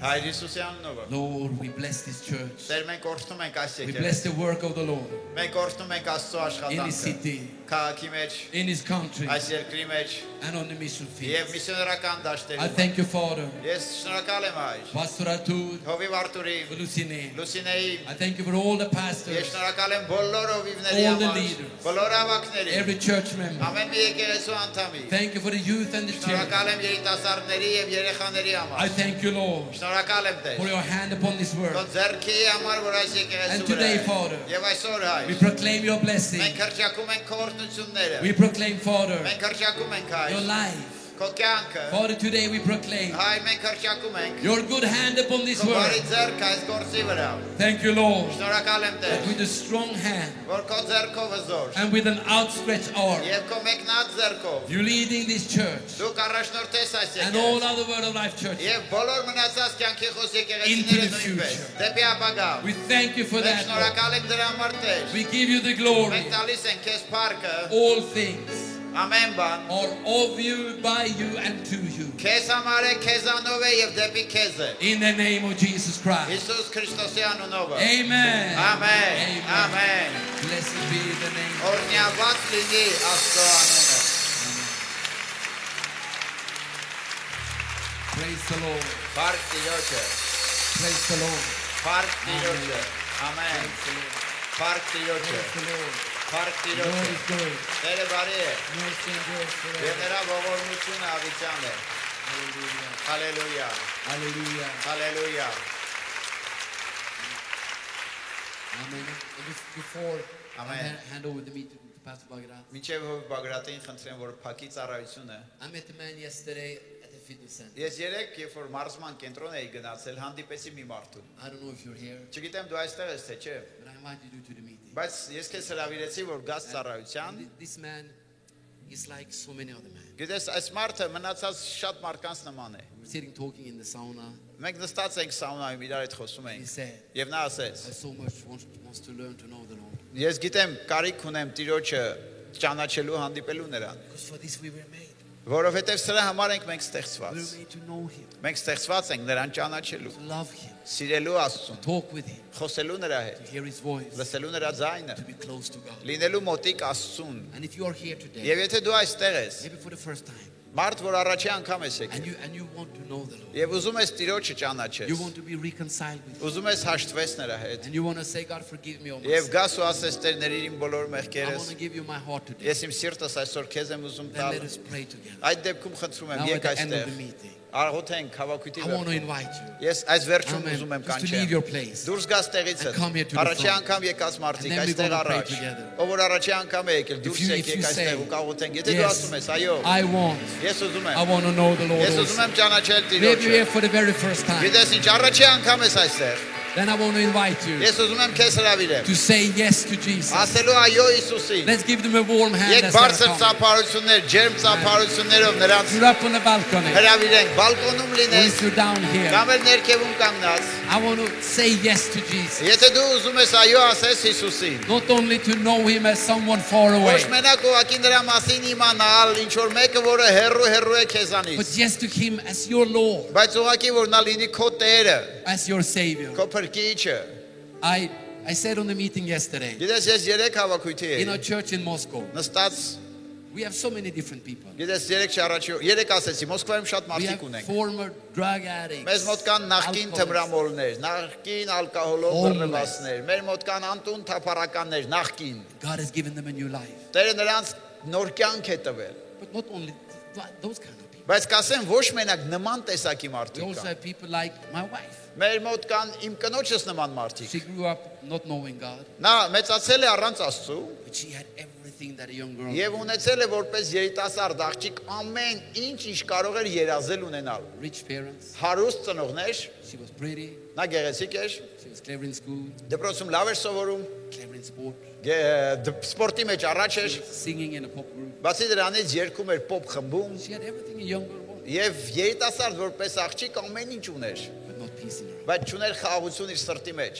Հայր Հիսուսի անունով։ Lord, we bless this church. Տեր մենք օրհնում ենք այս We bless եկեղեցին։ the work of the Lord Մենք օրհնում ենք Աստծո in His աշխատանքը city, քաղաքի մեջ, in His country, այս երկրի մեջ and on the mission եւ field. միսիոներական I դաշտերում։ thank you, Father. Ես շնորհակալ եմ Հայր։ Pastor Artur, Հովիվ Արտուրի, Lucine. Լուսինեի, I thank you for all the ես pastors, շնորհակալ եմ բոլոր հովիվների all the համար, leaders, բոլոր ավակների, every church member. ամեն մի եկեղեցու անդամի։ Thank you for the youth and the children. Շնորհակալ եմ երիտասարդների եւ երեխաների I համար։ thank you, Lord, Շնորհակալ եմ Տեր։ for your hand upon this Քո work. ձեռքի համար որ այս եկեղեցու And վրա today, է։ Father, Եվ այսօր we Հայր, proclaim your blessing. մենք հրճակում ենք քո օրհնությունները։ We proclaim, Father, Մենք հրճակում ենք your Հայր, life. քո կյանքը։ Father, today we proclaim Հայր, մենք հրճակում ենք your good hand upon this քո բարի work. ձեռքը այս գործի վրա։ Thank you, Lord, Շնորհակալ եմ Տեր, that with a strong hand որ քո ձեռքով հզոր and with an outstretched arm, եւ քո մեկնած ձեռքով you're leading this church դու կառաջնորդես այս and all եկեղեցին։ other Word of Life churches. Եվ բոլոր մնացած կյանքի խոս Into եկեղեցիները the նույնպես future. դեպի ապագա։ We thank you for Մենք that, Lord. շնորհակալ ենք դրա համար Տեր։ We give you the glory. Մենք տալիս ենք քեզ փառքը, All things ամեն բան are of you, by you, and to you. քեզ համար է, քեզանով է եւ դեպի քեզ է։ In the name of Jesus Christ. Հիսուս Քրիստոսի անունով։ Amen. Ամեն։ Ամեն։ Blessed be the name. Օրհնյալված լինի Աստծո անունը։ Praise the Lord. Փառք Տիրոջը։ Praise the Lord. Փառք Տիրոջը։ Ամեն։ Praise the Lord. Փառք Տիրոջը։ Praise the Lord. Փառք The Տիրոջը։ Lord is good. Տերը բարի է։ Mercy endures Եվ forever. նրա ողորմությունը ավիճան է։ Hallelujah. Հալելույա։ Hallelujah. Հալելույա։ Amen. Before I Amen. hand over the meeting to Pastor Bagrat, Մինչև հով Բագրատին խնդրեմ, որ փակի ծառայությունը։ I met a man yesterday at the fitness center. Ես երեք, երբ որ մարզման կենտրոն էի գնացել, հանդիպեցի մի մարդու։ I don't know if you're here, Չգիտեմ դու այստեղ ես թե չէ, but I invited you to the meeting. բայց ես քեզ հրավիրեցի, որ գաս ծառայության։ This man is like so many other men. Գիտես, այս մարդը մնացած շատ մարդկանց նման է։ We're sitting talking in the sauna. Մենք նստած ենք սաունայում իրար հետ խոսում He ենք։ said, Եվ նա ասեց. I so much wants to learn to know the Lord. Ես գիտեմ, կարիք ունեմ Տիրոջը ճանաչելու, հանդիպելու նրան, Because for this we were made. որովհետև սրա համար ենք մենք We ստեղծված։ were made to know Him, Մենք ստեղծված ենք նրան ճանաչելու, to love Him, սիրելու Աստծուն, talk with Him, խոսելու նրա հետ, to hear His voice, լսելու նրա ձայնը, to be close to God. լինելու մոտիկ Աստծուն։ And if you are here today, Եվ եթե դու այստեղ ես, maybe for the first time, մարդ, որ առաջի անգամ ես եկել, and you want to know the Lord, եւ ուզում ես Տիրոջը you ճանաչես, want to be reconciled with Him, ուզում ես հաշտվես նրա հետ, and you want to say, God, forgive me all my եւ sins. գաս ու ասես Տեր ների իմ բոլոր I want մեղքերս, to give you my heart today. ես իմ սիրտս այսօր քեզ եմ ուզում Then տալ։ let us pray together. Այդ դեպքում խնդրում եմ, Now at եկ the end of the այստեղ, meeting, աղոթենք հավաքույթի I want to վերջում։ invite you. Ես այս վերջում Amen. ուզում եմ Just to leave կանչեմ։ your place. Դուրս գաս տեղից And come here to the առաջի front. անգամ եկած մարդիկ And then we're այստեղ gonna pray առաջ։ together. Ով որ առաջի անգամ է եկել, դուրս you- եք if you եք այստեղ say, ու կաղոթենք։ Եթե դու yes, ասում ես, այո, I want ես to know the Lord ուզում also. եմ ճանաչել Maybe you're Տիրոջը։ here for the very first time. Գիտես ինչ, առաջի անգամ ես այստեղ։ Then I want to invite you Ես ուզում եմ քեզ հրավիրեմ։ to say yes to Jesus. Ասելու այո Հիսուսին։ Let's give them a warm hand Եկ as they are բարձր coming. ծափարություններ, ջերմ ծափարություններով նրանց You're up on the balcony. հրավիրենք, բալկոնում Or լինես, if you're down here, կամ էլ ներքևում կանգնած։ I want to say yes to Jesus. Եթե դու ուզում ես այո ասես Հիսուսին, Not only to know Him as someone far away, ոչ մենակ ուղղակի նրա մասին իմանալ, ինչ որ մեկը, որը հեռու է քեզանից, but yes to Him as your Lord, բայց ուղղակի որ նա լինի քո Տերը, as your Savior. քո Փրկիչը։ I said on the meeting yesterday, Գիտես, ես երեք հավաքույթի in our էի, church in Moscow, նստած, we have so many different people. գիտես, երեք ասեցի, Մոսկվայում շատ We have մարդիկ ունենք։ former drug addicts, Մեզ մոտ կան նախկին alcoholics, թմրամոլներ, նախկին ալկոհոլով Homeless. բռնվածներ, մեր մոտ կան անտուն թափառականներ, նախկին։ God has given them a new life. Տերը նրանց նոր կյանք է տվել։ But not only those kind of people. Բայց կասեմ, ոչ մենակ նման տեսակի We մարդիկ also կան։ have people like my wife. Մեր մոտ կան իմ կնոջս նման մարդիկ։ She grew up not knowing God, Նա մեծացել է առանց Աստծու but she had everything that a young girl եւ ունեցել է որպես երիտասարդ աղջիկ ամեն ինչ կարող էր երազել ունենալ։ rich parents. Հարուստ ծնողներ, She was pretty. նա գեղեցիկ էր, She was clever in school, դպրոցում լավ էր սովորում, clever in sport. սպորտի մեջ առաջ էր, She was singing in a pop group. բացի դրանից երգում էր pop խմբում She had everything a young girl wanted, եւ երիտասարդ որպես աղջիկ ամեն ինչ ուներ, but not peace in her. բայց չուներ խաղաղություն իր սրտի մեջ,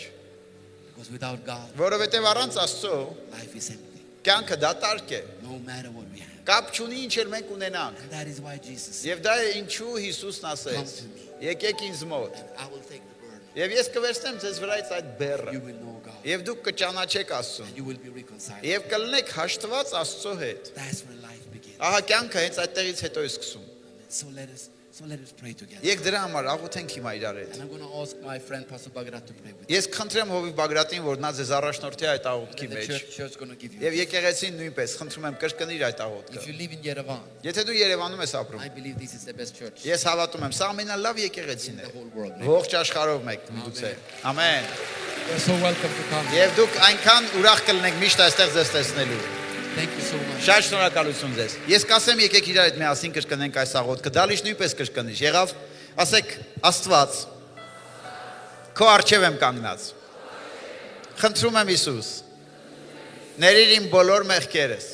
Because without God, որովհետեւ առանց Աստծո life is empty. կյանքը դատարկ է։ No matter what we have. Կապ չունի ինչ էլ մենք ունենանք։ And that is why Jesus said, Եվ դա է ինչու Հիսուսն ասեց. Եկեք ինձ մոտ։ I will take the burden. Եվ ես կվերցնեմ ձեզ վրայից այդ բեռը։ You will know God. Եվ դուք կճանաչեք Աստծուն։ You will be reconciled. Եվ կլնեք հաշտված Աստծո հետ։ That's where life begins. Ահա կյանքը հենց այդտեղից հետո է սկսում։ So let us pray together. Եկ դրա համար աղոթենք հիմա իրար հետ։ And I'm going to ask my friend Pastor Bagrat to pray with Ես խնդրեմ Հովիվ Բագրատին, որ նա ձեզ առաջնորդի այդ աղոթքի you. The մեջ։ church going to give you. Եվ եկեղեցին նույնպես խնդրում եմ կրկնիր այդ աղոթքը։ If you live in Yerevan, Եթե դու Երևանում ես ապրում, I believe this is the best church ես հավատում եմ, սա ամենալավ եկեղեցին in է։ the whole world. Ողջ աշխարհով մեկ միգուցե։ Ամեն։ You're so welcome to come. Եվ դուք այնքան ուրախ կլինեք միշտ այստեղ ձեզ տեսնելու։ Thank you so much. Շատ շնորհակալություն ձեզ։ Ես կասեմ եկեք իրար հետ միասին կրկնենք այս աղոթքը։ Դալիշ նույնպես կրկնիշ։ Եղավ, ասեք Աստված, քո առջև եմ կանգնած։ Խնդրում եմ Հիսուս, ներիր իմ բոլոր մեղքերս։